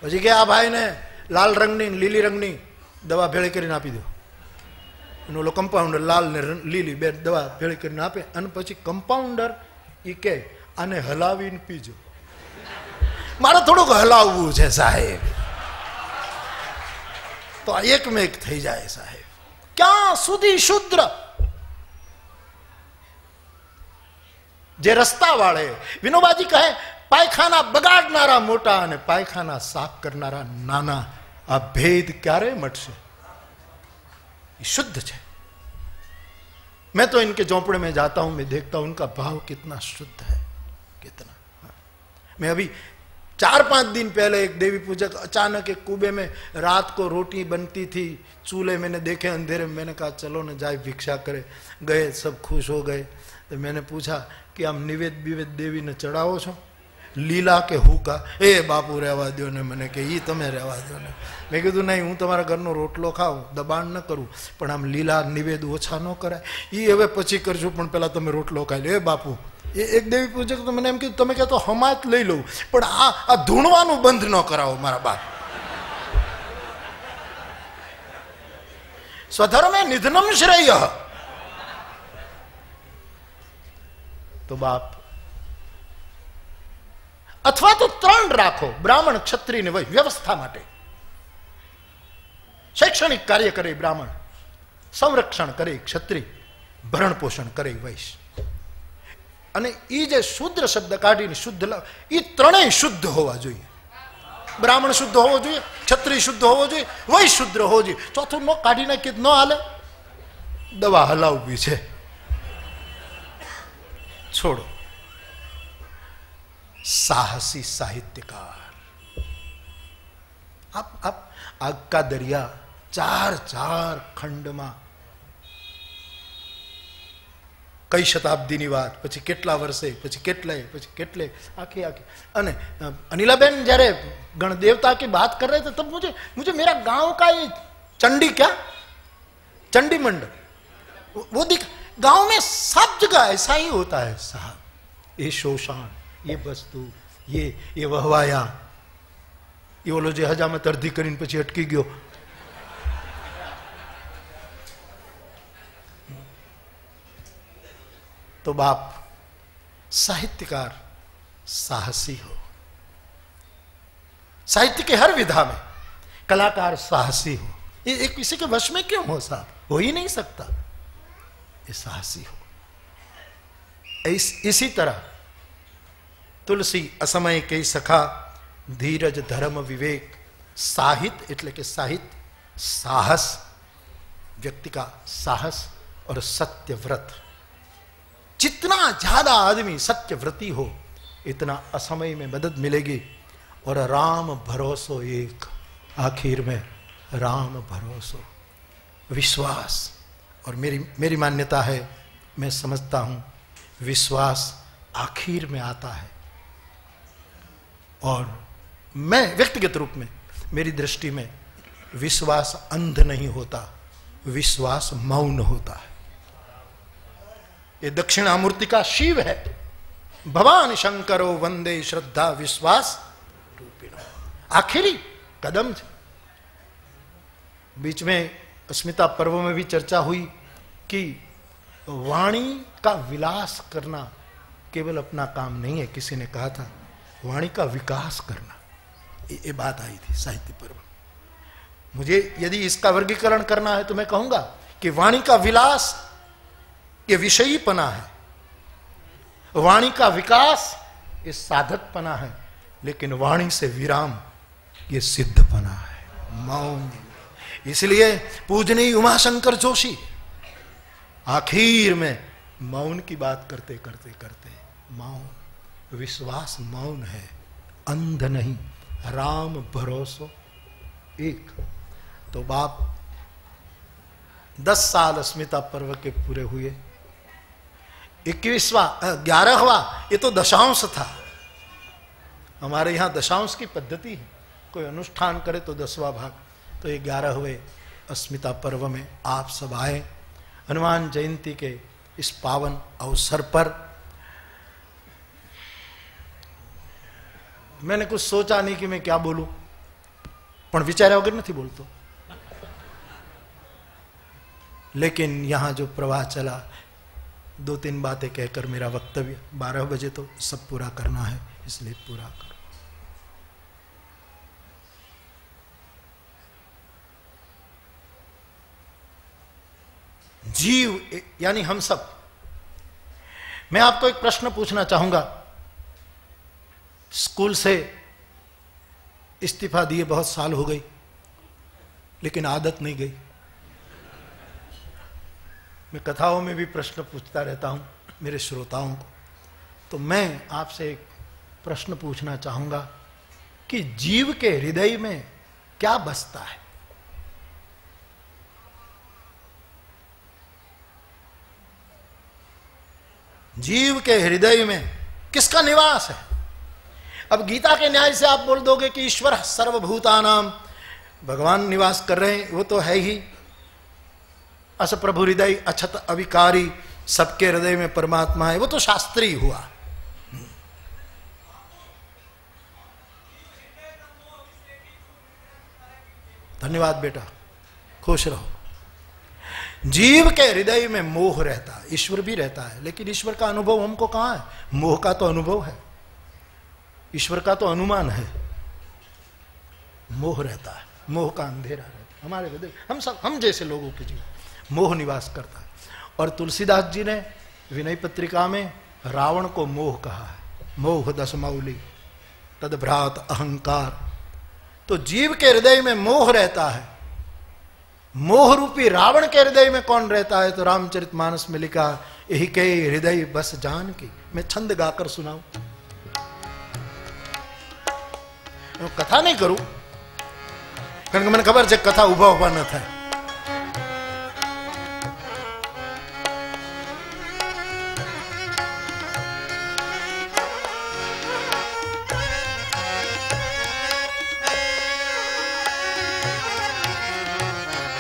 પછી કે આ ભાઈને લાલ રંગની લીલી રંગની દવા ભેળી કરીને આપી દો. એનો ઓલો કમ્પાઉન્ડર લાલ ને લીલી બે દવા ભેળી કરીને આપે. અને પછી કમ્પાઉન્ડર એ કે આને હલાવીને પીજો. મારે થોડુંક હલાવવું છે સાહેબ. તો આ એકમેક થઈ જાય સાહેબ. ક્યાં સુધી શુદ્ર? જે રસ્તા વાળે વિનોબાજી કહે પાયખાના બગાડનારા મોટા અને પાયખાના સાફ કરનારા નાના, આ ભેદ ક્યારે મટશે? ये शुद्ध है. मैं तो इनके झोंपड़े में जाता हूं, मैं देखता हूं उनका भाव कितना शुद्ध है, कितना. मैं अभी 4-5 दिन पहले एक देवी पूजक अचानक एक कुबे में रात को रोटी बनती थी, चूल्हे मैंने देखे अंधेरे में. मैंने कहा चलो न जाए भिक्षा करे. गए, सब खुश हो गए. तो मैंने पूछा कि आम निवेद बिवेद देवी ने चढ़ावो छो, लीला के हुका? ए बापू रहवा दो ने. मैंने के ई तमे रहवा दो ने. मैं कीधु नहीं, हूँ तमारा घरनो रोटलो खाऊं, दबाण न करूँ, पण आम लीला निवेद ओछा न कराय. ई हवे पछी करजो, पण पहला तमे रोटलो खाई लो. ए बापू, एक देवी पूजक तो मैंने एम कीधुं तमे कहतो हमात लई लऊं, पण आ धूणवानुं बंध न करावो मारा बाप. स्वधर्मे निधनम श्रेयः. तो बाप अथवा तो 3 राखो, ब्राह्मण क्षत्रिय ने वही व्यवस्था माटे. शैक्षणिक कार्य करे ब्राह्मण, संरक्षण करे क्षत्रिय, भरण पोषण करे वैश्य. અને ઈ જે શુદ્ર શબ્દ કાઢીને શુદ્ધ ઈ ત્રણેય શુદ્ધ હોવા જોઈએ. બ્રાહ્મણ શુદ્ધ હોવો જોઈએ, ક્ષત્રિય શુદ્ધ હોવો જોઈએ, વૈશ્ય શુદ્ધ હોવો જોઈએ. ચોથું નો કાઢી નાખી ન હાલે. દવા હલાવવી છે, छोड़ो. साहसी साहित्यकार. आप आग का दरिया 4 खंड में कई शताब्दी बात, पछी केटला वर्षे, पछी केटले आखी अने अनिलाबेन जયારે गणदेवता की बात कर रहे थे तब मुझे मेरा गांव का ये चंडी क्या चंडी मंडल वो दिख. गांव में सब जगह ऐसा ही होता है साहब. ये शोषण, ये वस्तु, ये वहवाया, ये बोलो जो हजामत अर्धी करीने पछी अटकी गयो. तो बाप साहित्यकार साहसी हो. साहित्य के हर विधा में कलाकार साहसी हो. ये एक किसी के वश में क्यों हो साहब? हो ही नहीं सकता. ये साहसी हो. इसी तरह तुलसी असमय के सखा, धीरज धर्म विवेक, साहित्य એટલે કે साहित्य साहस, व्यक्ति का साहस और सत्यव्रत. जितना ज्यादा आदमी सत्यव्रती हो इतना असमय में मदद मिलेगी. और राम भरोसो एक, आखिर में राम भरोसो, विश्वास. और मेरी मान्यता है, मैं समझता हूं विश्वास आखिर में आता है. और मैं व्यक्तिगत रूप में, मेरी दृष्टि में विश्वास अंध नहीं होता, विश्वास मौन होता है. ये दक्षिणामूर्ति का शिव है. भवान शंकरो वंदे श्रद्धा विश्वास रूपिणो. आखिरी कदम. बीच में अस्मिता पर्व में भी चर्चा हुई कि वाणी का विलास करना केवल अपना काम नहीं है. किसी ने कहा था वाणी का विकास करना. ये बात आई थी साहित्य पर्व. मुझे यदि इसका वर्गीकरण करना है तो मैं कहूंगा कि वाणी का विलास ये विषयीपना है, वाणी का विकास ये साधकपना है, लेकिन वाणी से विराम ये सिद्धपना है, मौन। इसलिए पूजनीय उमाशंकर जोशी आखिर में मौन की बात करते करते करते, मौन, विश्वास मौन है, अंध नहीं, राम भरोसो एक। तो बाप 10 साल अस्मिता पर्व के पूरे हुए, 11वां ये तो दशांश था। हमारे यहाँ दशांश की पद्धति है, कोई अनुष्ठान करे तो 10वां भाग। तो 11वें अस्मिता पर्व में आप सब आए हनुमान जयंती के इस पावन अवसर पर। मैंने कुछ सोचा नहीं कि मैं क्या बोलूं, पण विचार्या वगैरह नहीं बोलतो, लेकिन यहां जो प्रवाह चला, 2-3 बातें कहकर मेरा वक्तव्य 12 बजे तो सब पूरा करना है, इसलिए पूरा करो। जीव यानी हम सब। मैं आपको एक प्रश्न पूछना चाहूंगा। स्कूल से इस्तीफा दिए बहुत साल हो गई, लेकिन आदत नहीं गई। मैं कथाओं में भी प्रश्न पूछता रहता हूं मेरे श्रोताओं को। तो मैं आपसे एक प्रश्न पूछना चाहूंगा कि जीव के हृदय में क्या बसता है? जीव के हृदय में किसका निवास है? अब गीता के न्याय से आप बोल दोगे कि ईश्वर सर्वभूतानाम, भगवान निवास कर रहे हैं, वो तो है ही। अस प्रभु हृदय अछत अविकारी, सबके हृदय में परमात्मा है, वो तो शास्त्रीय हुआ। धन्यवाद बेटा, खुश रहो। जीव के हृदय में मोह रहता है, ईश्वर भी रहता है, लेकिन ईश्वर का अनुभव हमको कहां है? मोह का तो अनुभव है, ईश्वर का तो अनुमान है। मोह रहता है, मोह का अंधेरा रहता है हमारे हृदय। हम जैसे लोगों के जीवन मोह निवास करता है। और तुलसीदास जी ने विनय पत्रिका में रावण को मोह कहा है, मोह दशमौली तदभ्रात अहंकार। तो जीव के हृदय में मोह रहता है। मोह रूपी रावण के हृदय में कौन रहता है? तो रामचरितमानस में लिखा, यही के हृदय बस जान की। मैं छंद गाकर सुनाऊं? कथा नहीं करूं, कारण मैंने खबर है कथा उभा उभा न था।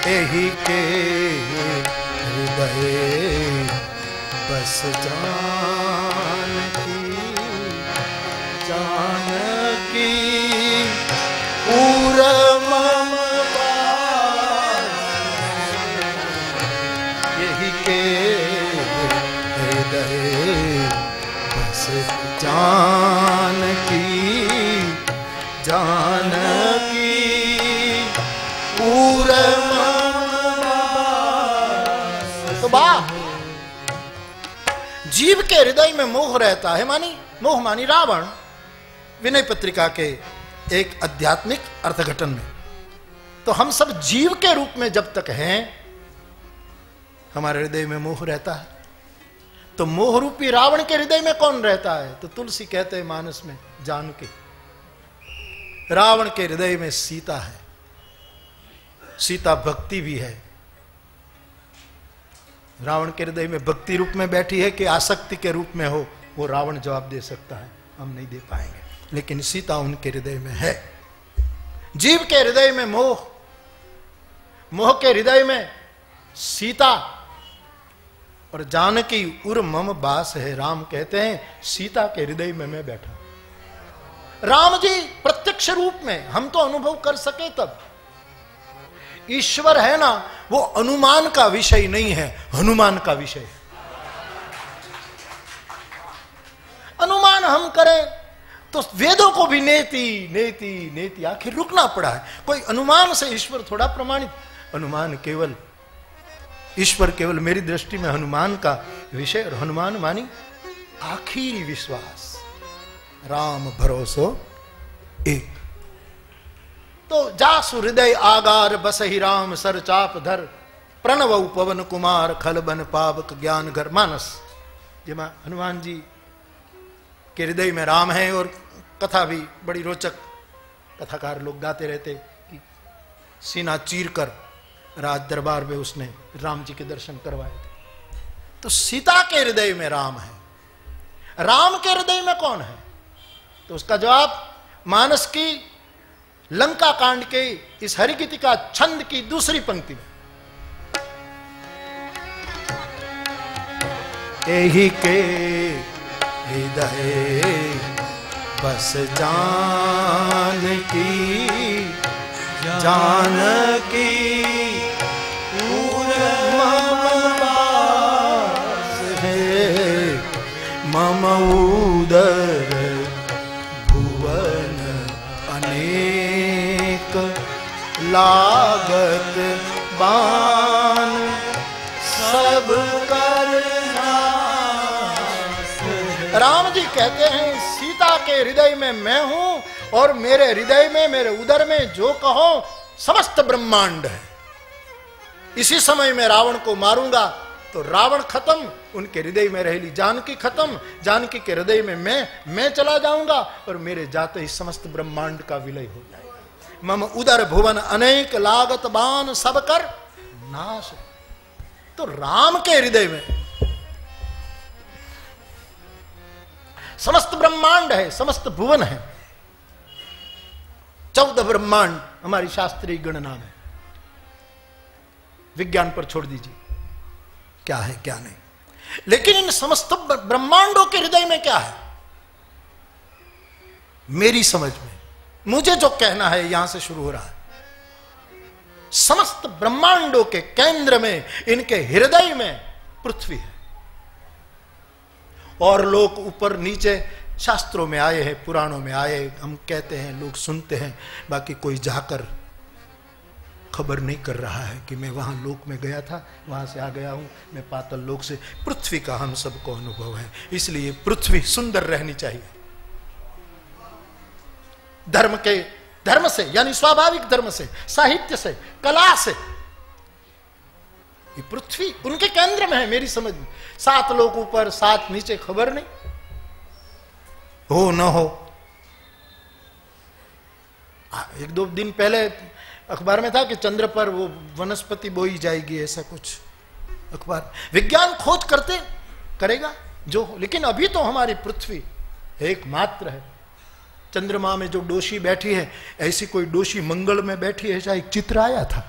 यही के हृदय बस जानकी जानकी पूरमम यही के हृदय बस जानकी जानकी पूरम। जीव के हृदय में मोह रहता है, मोह मानी रावण। विनय पत्रिका के एक आध्यात्मिक अर्थघटन में तो हम सब जीव के रूप में जब तक हैं, हमारे हृदय में मोह रहता है। तो मोह रूपी रावण के हृदय में कौन रहता है? तो तुलसी कहते हैं मानस में, जानकी। रावण के हृदय में सीता है। सीता भक्ति भी है। रावण के हृदय में भक्ति रूप में बैठी है कि आसक्ति के रूप में हो, वो रावण जवाब दे सकता है, हम नहीं दे पाएंगे, लेकिन सीता उनके हृदय में है। जीव के हृदय में मोह, मोह के हृदय में सीता और जानकी उर मम बास है। राम कहते हैं सीता के हृदय में मैं बैठा। राम जी प्रत्यक्ष रूप में हम तो अनुभव कर सके तब। ईश्वर है ना, वो अनुमान का विषय नहीं है, हनुमान का विषय। अनुमान हम करें तो वेदों को भी नेति नेति नेति आखिर रुकना पड़ा है। कोई अनुमान से ईश्वर थोड़ा प्रमाणित। अनुमान केवल, ईश्वर केवल मेरी दृष्टि में हनुमान का विषय। और हनुमान मानी आखिरी विश्वास। राम भरोसो एक। तो जासु हृदय आगार बसहि राम सर चाप धर, प्रणव पवन कुमार खल बन पावक ज्ञान घर। मानस जिमा हनुमान जी के हृदय में राम है, और कथा भी बड़ी रोचक कथाकार लोग गाते रहते कि सीना चीर कर राज दरबार में उसने राम जी के दर्शन करवाए थे। तो सीता के हृदय में राम है, राम के हृदय में कौन है? तो उसका जवाब मानस की लंका कांड के इस हरिगीतिका छंद की दूसरी पंक्ति में। एही के हृदय बस जानकी जानकी मम उदर भुवन अनेक लागत बान सब करना। राम जी कहते हैं सीता के हृदय में मैं हूं, और मेरे हृदय में, मेरे उदर में जो कहो समस्त ब्रह्मांड है। इसी समय में रावण को मारूंगा तो रावण खत्म, उनके हृदय में रहेली जानकी खत्म, जानकी के हृदय में मैं चला जाऊंगा, और मेरे जाते ही समस्त ब्रह्मांड का विलय हो जाएगा। मम उदर भुवन अनेक लागत बान सब कर नाश। तो राम के हृदय में समस्त ब्रह्मांड है, समस्त भुवन है। 14 ब्रह्मांड हमारी शास्त्रीय गणना में, विज्ञान पर छोड़ दीजिए क्या है क्या नहीं। लेकिन इन समस्त ब्रह्मांडों के हृदय में क्या है? मेरी समझ में, मुझे जो कहना है यहां से शुरू हो रहा है। समस्त ब्रह्मांडों के केंद्र में, इनके हृदय में पृथ्वी है। और लोग ऊपर नीचे शास्त्रों में आए हैं, पुराणों में आए, हम कहते हैं, लोग सुनते हैं, बाकी कोई जाकर खबर नहीं कर रहा है कि मैं वहां लोक में गया था, वहां से आ गया हूं, मैं पाताल लोक से। पृथ्वी का हम सबको अनुभव है, इसलिए पृथ्वी सुंदर रहनी चाहिए। धर्म से यानी स्वाभाविक धर्म से, साहित्य से, कला से, ये पृथ्वी उनके केंद्र में है मेरी समझ में। 7 लोग ऊपर 7 नीचे, खबर नहीं हो न हो। 1-2 दिन पहले अखबार में था कि चंद्र पर वो वनस्पति बोई जाएगी, ऐसा कुछ अखबार। विज्ञान खोज करेगा जो, लेकिन अभी तो हमारी पृथ्वी एकमात्र है। चंद्रमा में जो डोशी बैठी है, ऐसी कोई डोशी मंगल में बैठी है, ऐसा एक चित्र आया था।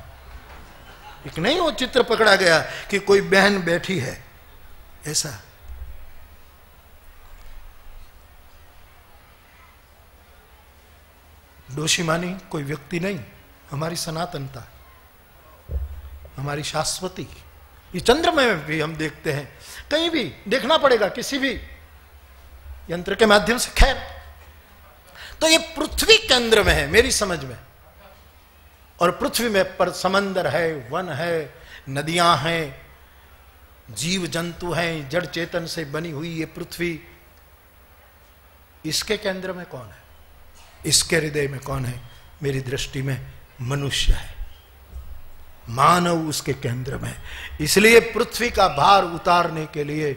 एक नहीं वो चित्र पकड़ा गया कि कोई बहन बैठी है, ऐसा। डोशी मानी कोई व्यक्ति नहीं, हमारी सनातनता, हमारी शाश्वती। ये चंद्र में भी हम देखते हैं, कहीं भी देखना पड़ेगा किसी भी यंत्र के माध्यम से। खैर, तो ये पृथ्वी केंद्र में है मेरी समझ में, और पृथ्वी में पर समंदर है, वन है, नदियां हैं, जीव जंतु हैं, जड़ चेतन से बनी हुई ये पृथ्वी। इसके केंद्र में कौन है? इसके हृदय में कौन है? मेरी दृष्टि में मनुष्य है, मानव उसके केंद्र में। इसलिए पृथ्वी का भार उतारने के लिए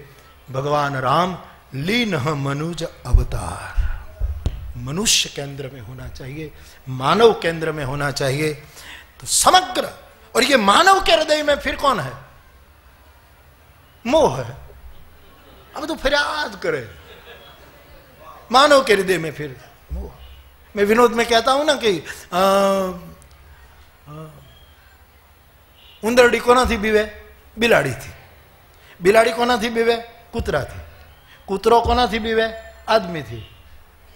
भगवान राम लीन मनुज अवतार। मनुष्य केंद्र में होना चाहिए, मानव केंद्र में होना चाहिए, तो समग्र। और ये मानव के हृदय में फिर कौन है? मोह है। अब तो फरियाद करे, मानव के हृदय में फिर मोह। मैं विनोद में कहता हूं ना कि उंदरडी कोना थी बीवे? बिलाड़ी थी। बिलाड़ी कोना थी बीवे? कुतरा थी। कुतरो कोना थी बीवे? आदमी थी।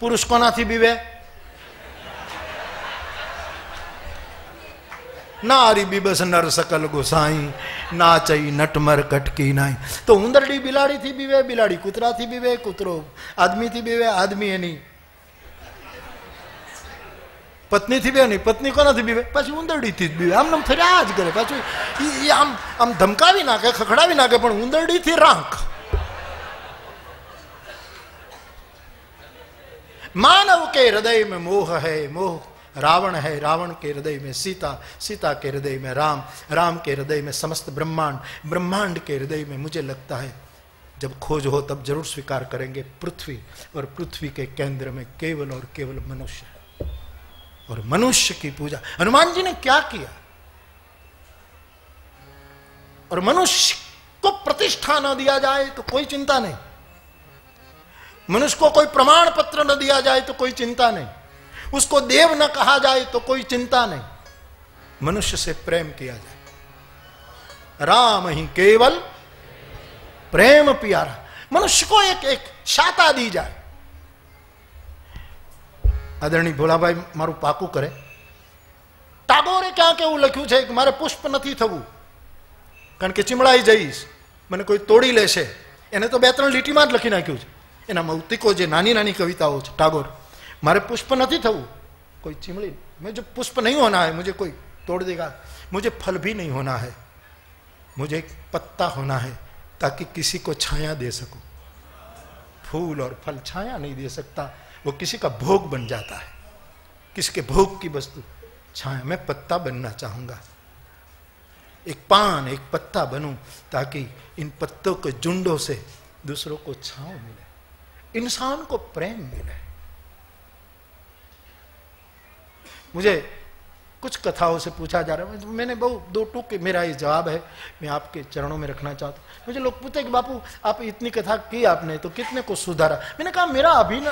पुरुष कोना थी बीवे? नारी बिबस नर सकल गोसाई, नाचई नटमर कटकी नाई। तो उंदरडी बिलाड़ी थी बीवे, बिलाड़ी कुतरा थी बीवे, कुतरो आदमी थी बीवे, आदमी एनी पत्नी थी बे, नहीं पत्नी कोना थी बीवे? पाછી ઉંદરડી થી બીવે। આમ નામ ફર્યા જ કરે, પાછું ઈ આમ ધમકાવી નાખે, ખખડાવી નાખે, પણ ઉંદરડી થી રાંખ। मानव के हृदय में मोह है, मोह रावण है, रावण के हृदय में सीता, सीता के हृदय में राम, राम के हृदय में समस्त ब्रह्मांड, ब्रह्मांड के हृदय में मुझे लगता है जब खोज हो तब जरूर स्वीकार करेंगे पृथ्वी, और पृथ्वी के केंद्र में केवल और केवल मनुष्य है। और मनुष्य की पूजा हनुमान जी ने क्या किया? और मनुष्य को प्रतिष्ठा न दिया जाए तो कोई चिंता नहीं, मनुष्य को कोई प्रमाण पत्र न दिया जाए तो कोई चिंता नहीं, उसको देव न कहा जाए तो कोई चिंता नहीं, मनुष्य से प्रेम किया जाए। राम ही केवल प्रेम प्यारा। मनुष्य को एक शाता दी जाए। आदरणीय भोलाभाई मारू पाकू करे, टागोरे क्या केवू लख्यू छे कि मारे पुष्प नहीं थवू कारण के चिमड़ाई जईश मने कोई तोड़ी लेशे। एने तो 2-3 લીટીમાં જ લખી નાખ્યું છે એના મૌતિકો જે નાની નાની કવિતાઓ છે टागोर, मारे पुष्प नहीं थवू, कोई चिमड़ी में जो पुष्प नहीं होना है मुझे कोई तोड़ देगा, मुझे फल भी नहीं होना है, मुझे एक पत्ता होना है ताकि किसी को छाया दे सकूं। फूल और फल छाया नहीं दे सकता, वो किसी का भोग बन जाता है, किसी के भोग की वस्तु छाया। मैं पत्ता बनना चाहूंगा, एक पान एक पत्ता बनूं ताकि इन पत्तों के झुंडों से दूसरों को छांव मिले, इंसान को प्रेम मिले। मुझे कुछ कथाओं से पूछा जा रहा है, मैंने बहुत 2 टूक मेरा ये जवाब है, मैं आपके चरणों में रखना चाहता हूं। मुझे लोग पूछते कि बापू आप इतनी कथा की आपने तो कितने को सुधारा? मैंने कहा मेरा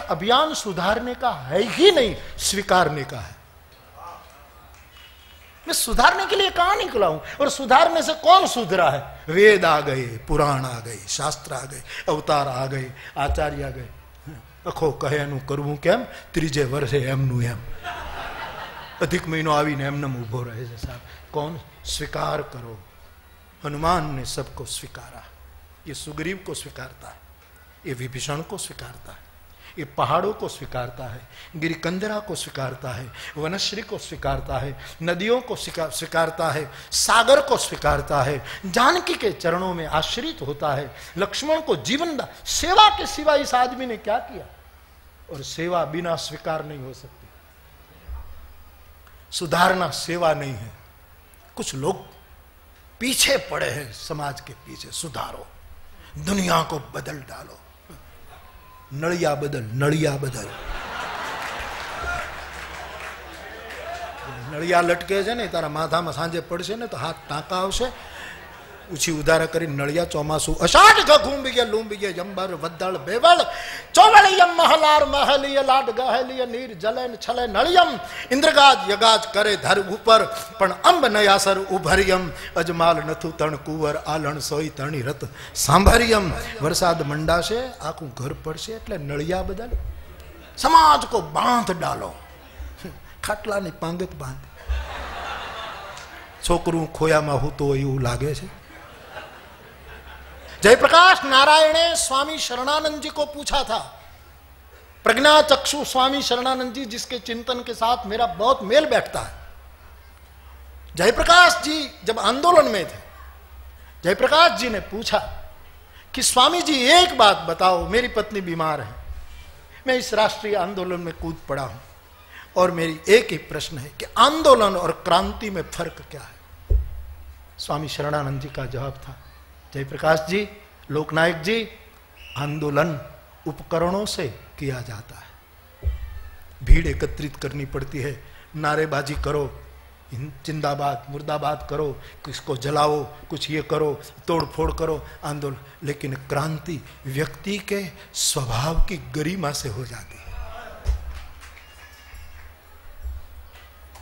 अभियान सुधारने का है ही नहीं, स्वीकारने का है। मैं सुधारने के लिए कहां निकला हूं, और सुधारने से कौन सुधरा है? वेद आ गए, पुराण आ गए, शास्त्र आ गए, अवतार आ गए, आचार्य आ गए। अखो कहे एनु करवू केम, त्रीजे वर्षे एमनु एम, अधिक महीनों आवीने एमनेम उभो रहे छे। साहब कौन? स्वीकार करो। हनुमान ने सबको स्वीकारा, ये सुग्रीव को स्वीकारता है, ये विभीषण को स्वीकारता है, ये पहाड़ों को स्वीकारता है, गिरिकंदरा को स्वीकारता है, वनश्री को स्वीकारता है, नदियों को स्वीकारता है, सागर को स्वीकारता है, जानकी के चरणों में आश्रित होता है, लक्ष्मण को जीवन दा। सेवा के सिवा इस आदमी ने क्या किया? और सेवा बिना स्वीकार नहीं हो सकती। सुधारना सेवा नहीं है। कुछ लोग पीछे पड़े हैं समाज के पीछे। सुधारो, दुनिया को बदल डालो। नड़िया बदल, नड़िया बदल। नड़िया लटके छे ने तारा माथा में सांजे पड़शे ने तो हाथ टांका आवशे। उछी उदारा करी नड़िया चौमासु अषाढ़ घूंबिय लूंबिय जंबर वद्दल बेवल चौवलियम महलार महलिय लाड गहलिय नीर जलन छले नड़ियम इंद्रगाज यगाज करे धर ऊपर पण अंब नयासर उभरियम अजमाल नथु तण कुवर आलण सोई तणी रत सांभरियम। वरसाद मंडाशे आखू घर पड़शे એટલે नड़िया बदल। समाज को बांध डालो, खाटला ની પાંગત बांध। छोकरू खोया में हूँ तो એવું लागे छे। जयप्रकाश नारायण ने स्वामी शरणानंद जी को पूछा था, प्रज्ञा चक्षु स्वामी शरणानंद जी जिसके चिंतन के साथ मेरा बहुत मेल बैठता है। जयप्रकाश जी जब आंदोलन में थे, जयप्रकाश जी ने पूछा कि स्वामी जी एक बात बताओ, मेरी पत्नी बीमार है, मैं इस राष्ट्रीय आंदोलन में कूद पड़ा हूं और मेरी एक ही प्रश्न है कि आंदोलन और क्रांति में फर्क क्या है? स्वामी शरणानंद जी का जवाब था, जयप्रकाश जी, लोकनायक जी, आंदोलन उपकरणों से किया जाता है। भीड़ एकत्रित करनी पड़ती है, नारेबाजी करो, जिंदाबाद मुर्दाबाद करो, किसको जलाओ, कुछ ये करो, तोड़ फोड़ करो, आंदोलन। लेकिन क्रांति व्यक्ति के स्वभाव की गरिमा से हो जाती है।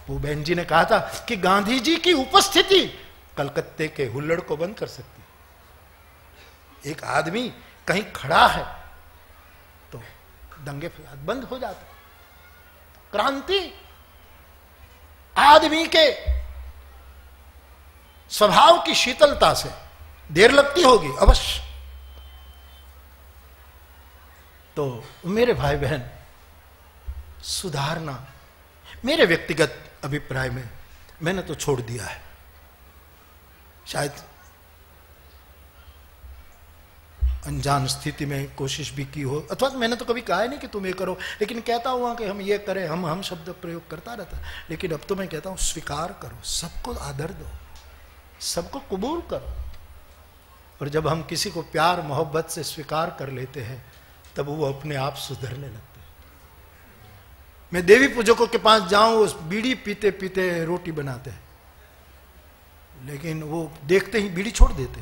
वो बहन जी ने कहा था कि गांधी जी की उपस्थिति कलकत्ते के हुल्लड़ को बंद कर सकती है। एक आदमी कहीं खड़ा है तो दंगे फसाद बंद हो जाते। क्रांति आदमी के स्वभाव की शीतलता से देर लगती होगी अवश्य। तो मेरे भाई बहन, सुधारना मेरे व्यक्तिगत अभिप्राय में मैंने तो छोड़ दिया है। शायद अनजान स्थिति में कोशिश भी की हो, अथवा मैंने तो कभी कहा ही नहीं कि तुम ये करो, लेकिन कहता हुआ कि हम ये करें, हम शब्द प्रयोग करता रहता। लेकिन अब तो मैं कहता हूं स्वीकार करो, सबको आदर दो, सबको कबूल करो। और जब हम किसी को प्यार मोहब्बत से स्वीकार कर लेते हैं तब वो अपने आप सुधरने लगते हैं। मैं देवी पूजकों के पास जाऊं, उस बीड़ी पीते पीते रोटी बनाते हैं, लेकिन वो देखते ही बीड़ी छोड़ देते।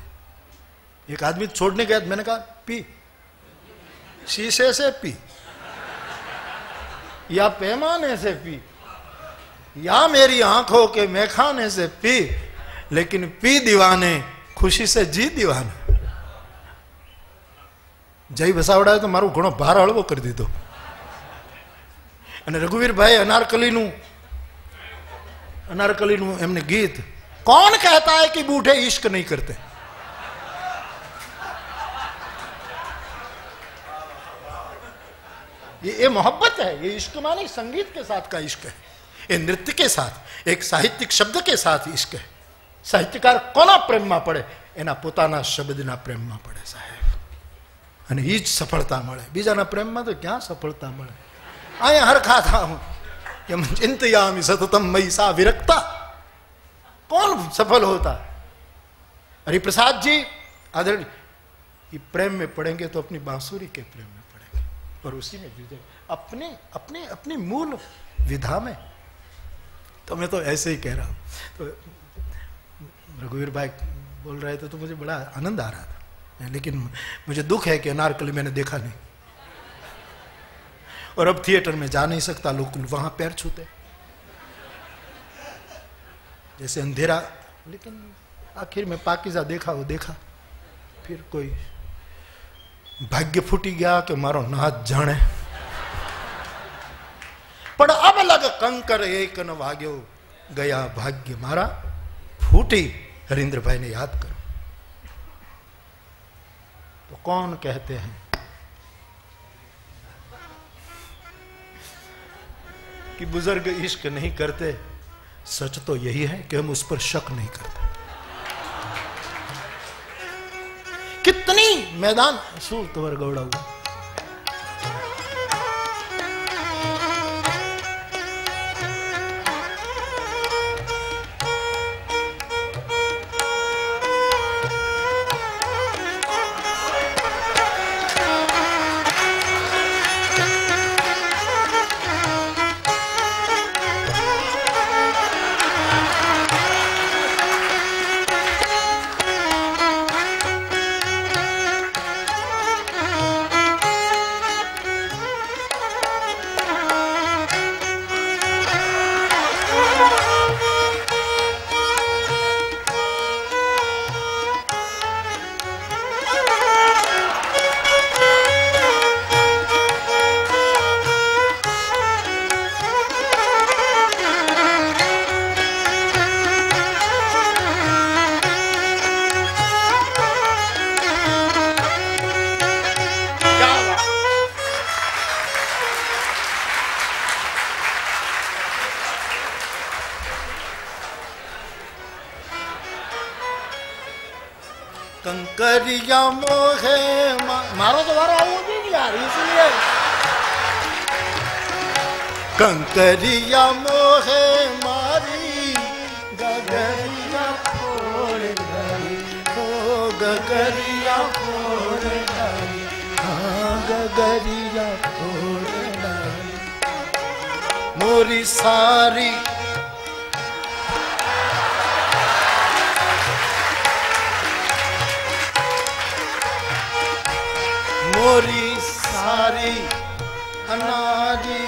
एक आदमी छोड़ने गया, मैंने कहा पी, शीशे से पी या पैमाने से पी या मेरी आंखों के मैखाने से पी, लेकिन पी दीवाने, खुशी से जी दीवाने। जय वसावड़ा तो मारू घणो भार हळवो कर दीधो। અને રઘુવીરભાઈ અનારકલીનું એમને ગીત, कौन कहता है कि बूढ़े इश्क नहीं करते? ये मोहब्बत है, ये इश्क माने संगीत के साथ का इश्क है, ये नृत्य के साथ एक साहित्यिक शब्द के साथ इश्क है। साहित्यकार कोना प्रेम में पड़े? एना पोताना शब्दना प्रेम में पड़े साहेब, અને ઈ જ સફળતા મળે। બીજાના પ્રેમમાં તો ક્યાં સફળતા મળે? આયા હરખા થાઉં यम चिंतयामि सततम मयि सा विरक्ता, कौन सफल होता? हरिप्रसाद जी आदरणीय, ये प्रेम में पढ़ेंगे तो अपनी बांसुरी के प्रेम में पढ़ेंगे और उसी में जुड़े अपने अपने अपनी मूल विधा में। तो मैं तो ऐसे ही कह रहा हूं। तो रघुवीर भाई बोल रहे थे तो मुझे बड़ा आनंद आ रहा था, लेकिन मुझे दुख है कि अनारकली मैंने देखा नहीं, और अब थिएटर में जा नहीं सकता, लोग वहां पैर छूते जैसे अंधेरा। लेकिन आखिर में पाकीज़ा देखा, वो देखा। फिर कोई भाग्य फूटी गया कि मारो नाथ जाने, पण अब लग कंकर एक न वाग्यो, गया भाग्य मारा फूटी। हरिंद्र भाई ने याद करो। तो कौन कहते हैं कि बुजुर्ग इश्क नहीं करते? सच तो यही है कि हम उस पर शक नहीं करते। कितनी मैदान शू तवर गौड़ा हुआ। कंकरिया मोहे मारो तो वारो आऊं नहीं यार, इसलिए कंकरिया मोहे मारी गगरिया फोड़ गई, ओ गगरिया फोड़ गई, हाँ गगरिया फोड़ गई मोरी सारी। मोरी सारी अनाजी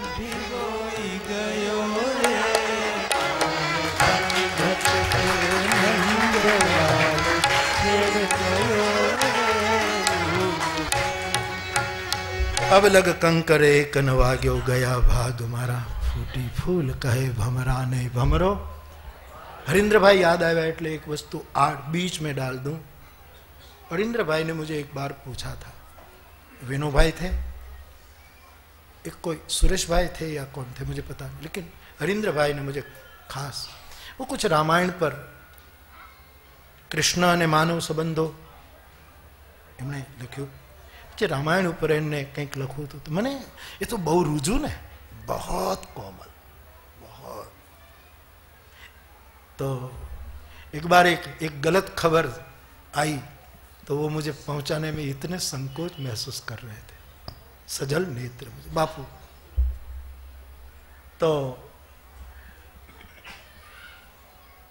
भिगोई गयो रे, अब लग कंकर एक न वाग्यो, गया भाग मारा फूटी फूल कहे भमरा ने भमरो। हरिंद्र भाई याद आया એટલે एक वस्तु बीच में डाल दूं। हरिंद्र भाई ने मुझे एक बार पूछा था, विनो भाई थे, एक कोई सुरेश भाई थे या कौन थे मुझे पता नहीं, लेकिन हरिंद्र भाई ने मुझे खास, वो कुछ रामायण पर, कृष्ण ने मानव संबंधों એમણે લખ્યું કે રામાયણ ઉપર એમને કંઈક લખવું હતું તો મને એ તો બહુ રૂજુ ને, बहुत कोमल, बहुत। तो एक बार एक गलत खबर आई तो वो मुझे पहुंचाने में इतने संकोच महसूस कर रहे थे, सजल नेत्र मुझे बापू। तो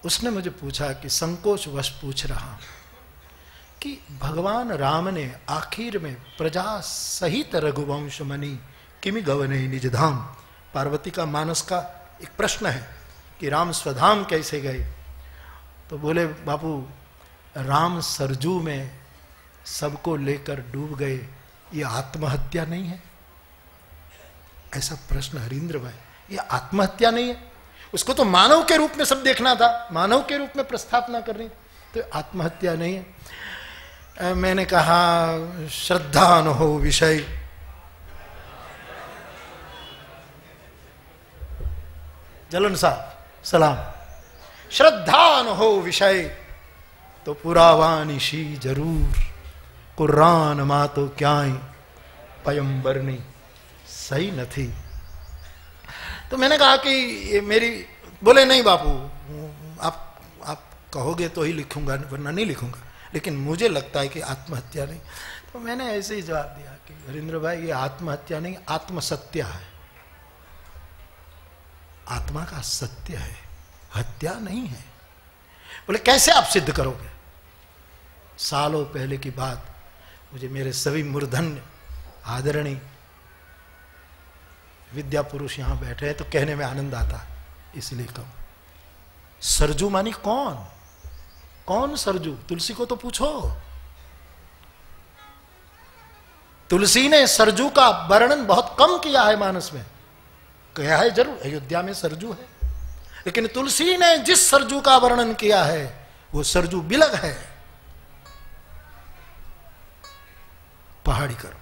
उसने मुझे पूछा कि संकोच वश पूछ रहा हूं कि भगवान राम ने आखिर में प्रजा सहित रघुवंश मणि किमि गवने निज धाम, पार्वती का मानस का एक प्रश्न है कि राम स्वधाम कैसे गए। तो बोले बापू, राम सरजू में सबको लेकर डूब गए, ये आत्महत्या नहीं है? ऐसा प्रश्न हरींद्र भाई, ये आत्महत्या नहीं है? उसको तो मानव के रूप में सब देखना था, मानव के रूप में प्रस्थापना करनी, तो आत्महत्या नहीं है। मैंने कहा श्रद्धा न हो विषय, जलन साहब सलाम, श्रद्धा न हो विषय तो पुरावानी शी जरूर, कुरान मा तो क्याय पयंबरनी सही न थी। तो मैंने कहा कि ये मेरी, बोले नहीं बापू, आप कहोगे तो ही लिखूंगा वरना नहीं लिखूंगा, लेकिन मुझे लगता है कि आत्महत्या नहीं। तो मैंने ऐसे ही जवाब दिया कि हरींद्र भाई, ये आत्महत्या नहीं, आत्मसत्या है, आत्मा का सत्य है, हत्या नहीं है। बोले कैसे आप सिद्ध करोगे? सालों पहले की बात, मुझे मेरे सभी मूर्धन्य आदरणीय विद्या पुरुष यहां बैठे हैं तो कहने में आनंद आता है, इसलिए कहूं। सरजू मानी कौन? कौन सरजू? तुलसी को तो पूछो। तुलसी ने सरजू का वर्णन बहुत कम किया है मानस में, कहा है जरूर अयोध्या में सरजू है, लेकिन तुलसी ने जिस सरजू का वर्णन किया है वो सरजू बिलग है, पहाड़ी करो।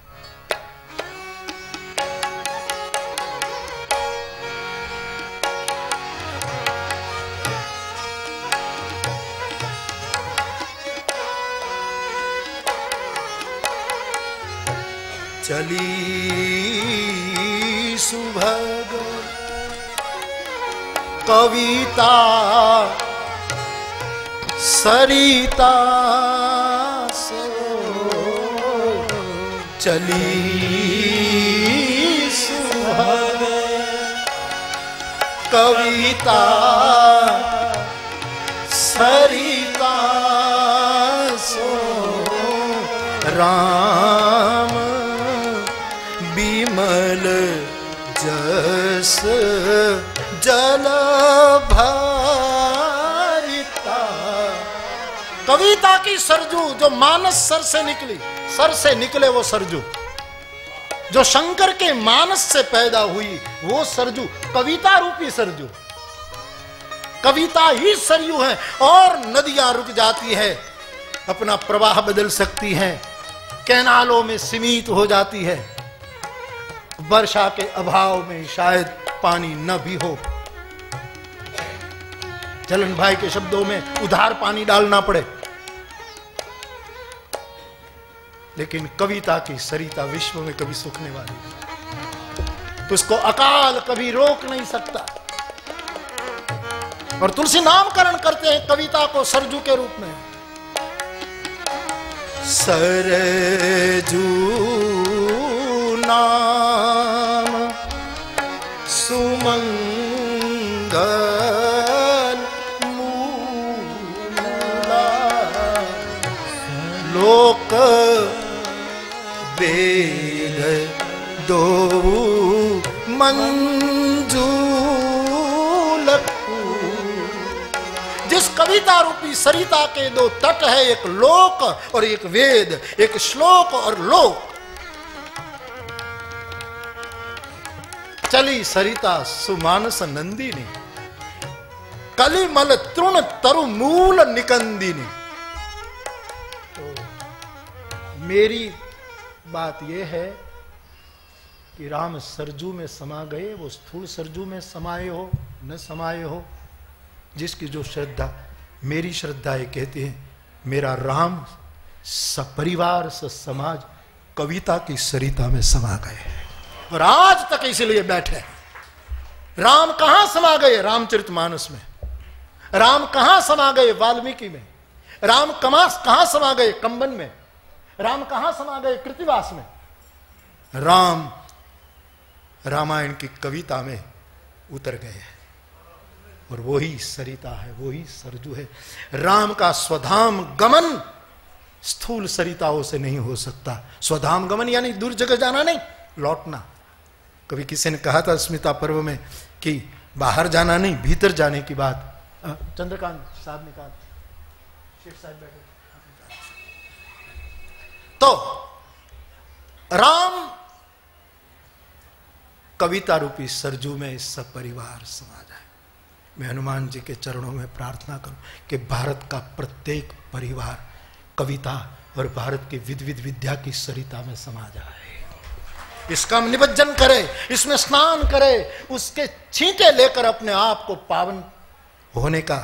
चली सुभग कविता सरिता सो, चली सुभग कविता सरिता सो, राम विमल जस जल भरिता। कविता की सरजू जो मानस सर से निकली, सर से निकले वो सरजू, जो शंकर के मानस से पैदा हुई वो सरजू, कविता रूपी सरजू। कविता ही सरयू है और नदियां रुक जाती है, अपना प्रवाह बदल सकती हैं, कैनालों में सीमित हो जाती है, वर्षा के अभाव में शायद पानी न भी हो, चलन भाई के शब्दों में उधार पानी डालना पड़े, लेकिन कविता की सरिता विश्व में कभी सूखने वाली नहीं, उसको अकाल कभी रोक नहीं सकता। और तुलसी नामकरण करते हैं कविता को सरजू के रूप में, सरजू नाम सुमंगल मूला, लोक वेद दो मंजूल। जिस कविता रूपी सरिता के दो तट है, एक लोक और एक वेद, एक श्लोक और लोक। चली सरिता सुमानस नंदिनी, कलिमल तृण तरु मूल निकंदिनी। तो मेरी बात यह है कि राम सरजू में समा गए, वो स्थूल सरजू में समाये हो न समाये हो, जिसकी जो श्रद्धा, मेरी श्रद्धा ये कहती है मेरा राम सपरिवार समाज कविता की सरिता में समा गए और आज तक इसलिए बैठे। राम कहां समा गए? रामचरितमानस में। राम कहां समा गए? वाल्मीकि में। राम कहां समा गए? कंबन में। राम कहां समा गए? कृतिवास में। राम रामायण की कविता में उतर गए हैं और वही सरिता है, वही सरजू है। राम का स्वधाम गमन स्थूल सरिताओं से नहीं हो सकता। स्वधाम गमन यानी दूर जगह जाना नहीं, लौटना। कभी किसी ने कहा था स्मिता पर्व में कि बाहर जाना नहीं, भीतर जाने की बात। चंद्रकांत साहब ने कहा, शेख साहब बैठे। तो राम कविता रूपी सरजू में सब परिवार समा जाए। मैं हनुमान जी के चरणों में प्रार्थना करूं कि भारत का प्रत्येक परिवार कविता और भारत की विध विद्या की सरिता में समा जाए। इसका निमज्जन करे, इसमें स्नान करे, उसके छींटे लेकर अपने आप को पावन होने का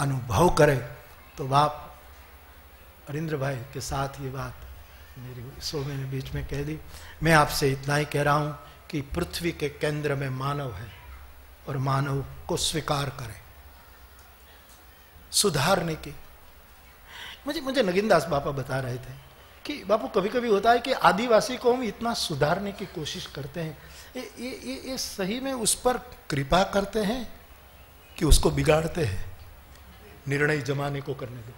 अनुभव करे। तो बाप अरिंद्र भाई के साथ ये बात मेरी सोमे ने बीच में कह दी। मैं आपसे इतना ही कह रहा हूं कि पृथ्वी के केंद्र में मानव है और मानव को स्वीकार करें, सुधारने की। मुझे नगिनदास बापा बता रहे थे कि बापू कभी कभी होता है कि आदिवासी को हम इतना सुधारने की कोशिश करते हैं, ये सही में उस पर कृपा करते हैं कि उसको बिगाड़ते हैं? निर्णय जमाने को करने दो।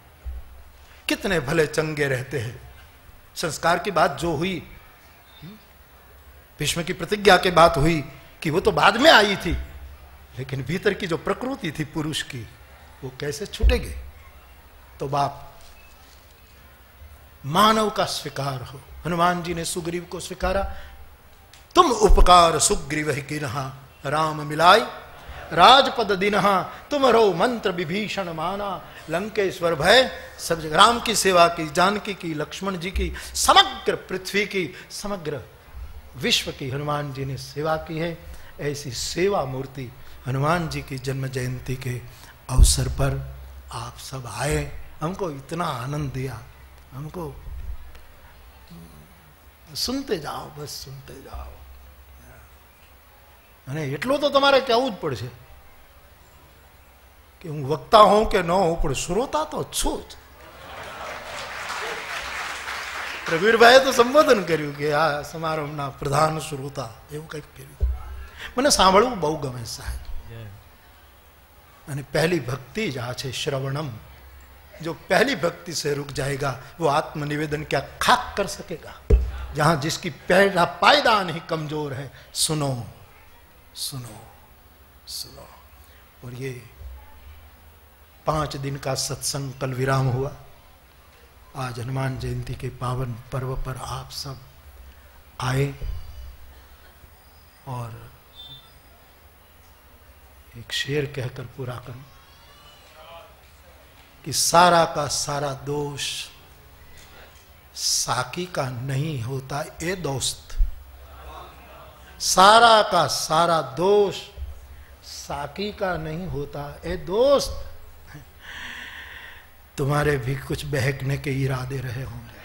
कितने भले चंगे रहते हैं। संस्कार की बात जो हुई, भीष्म की प्रतिज्ञा के बात हुई कि वो तो बाद में आई थी, लेकिन भीतर की जो प्रकृति थी पुरुष की, वो कैसे छूटेगी? तो बाप मानव का स्वीकार हो। हनुमान जी ने सुग्रीव को स्वीकारा। तुम उपकार सुग्रीव गिनहा, राम मिलाई राजपद दिनहा, तुम रो मंत्र विभीषण माना, लंकेश्वर भय सब जगह। राम की सेवा की, जानकी की, लक्ष्मण जी की, समग्र पृथ्वी की, समग्र विश्व की हनुमान जी ने सेवा की है। ऐसी सेवा मूर्ति हनुमान जी की जन्म जयंती के अवसर पर आप सब आए, हमको इतना आनंद दिया। हमको सुनते जाओ, बस सुनते जाओ। અને એટલો તો તમારે કહેવું જ પડશે કે હું વક્તા હોઉં કે ન હોઉં, પણ શ્રોતા તો છું જ. રઘુવીરભાઈએ તો સંબોધન કર્યું કે આ સમારંભના પ્રધાન શ્રોતા એવું કંઈક કર્યું. મને સાંભળવું બહુ ગમે સાહેબ. અને પહેલી ભક્તિ જ આ છે શ્રવણમ. जो पहली भक्ति से रुक जाएगा वो आत्मनिवेदन क्या खाक कर सकेगा? जहां जिसकी पहला पायदान ही कमजोर है, सुनो सुनो सुनो. और ये 5 दिन का सत्संग कल विराम हुआ. आज हनुमान जयंती के पावन पर्व पर आप सब आए और एक शेर कहकर पूरा करूं कि सारा का सारा दोष साकी का नहीं होता ए दोस्त. सारा का सारा दोष साकी का नहीं होता ए दोस्त. तुम्हारे भी कुछ बहकने के इरादे रहे होंगे.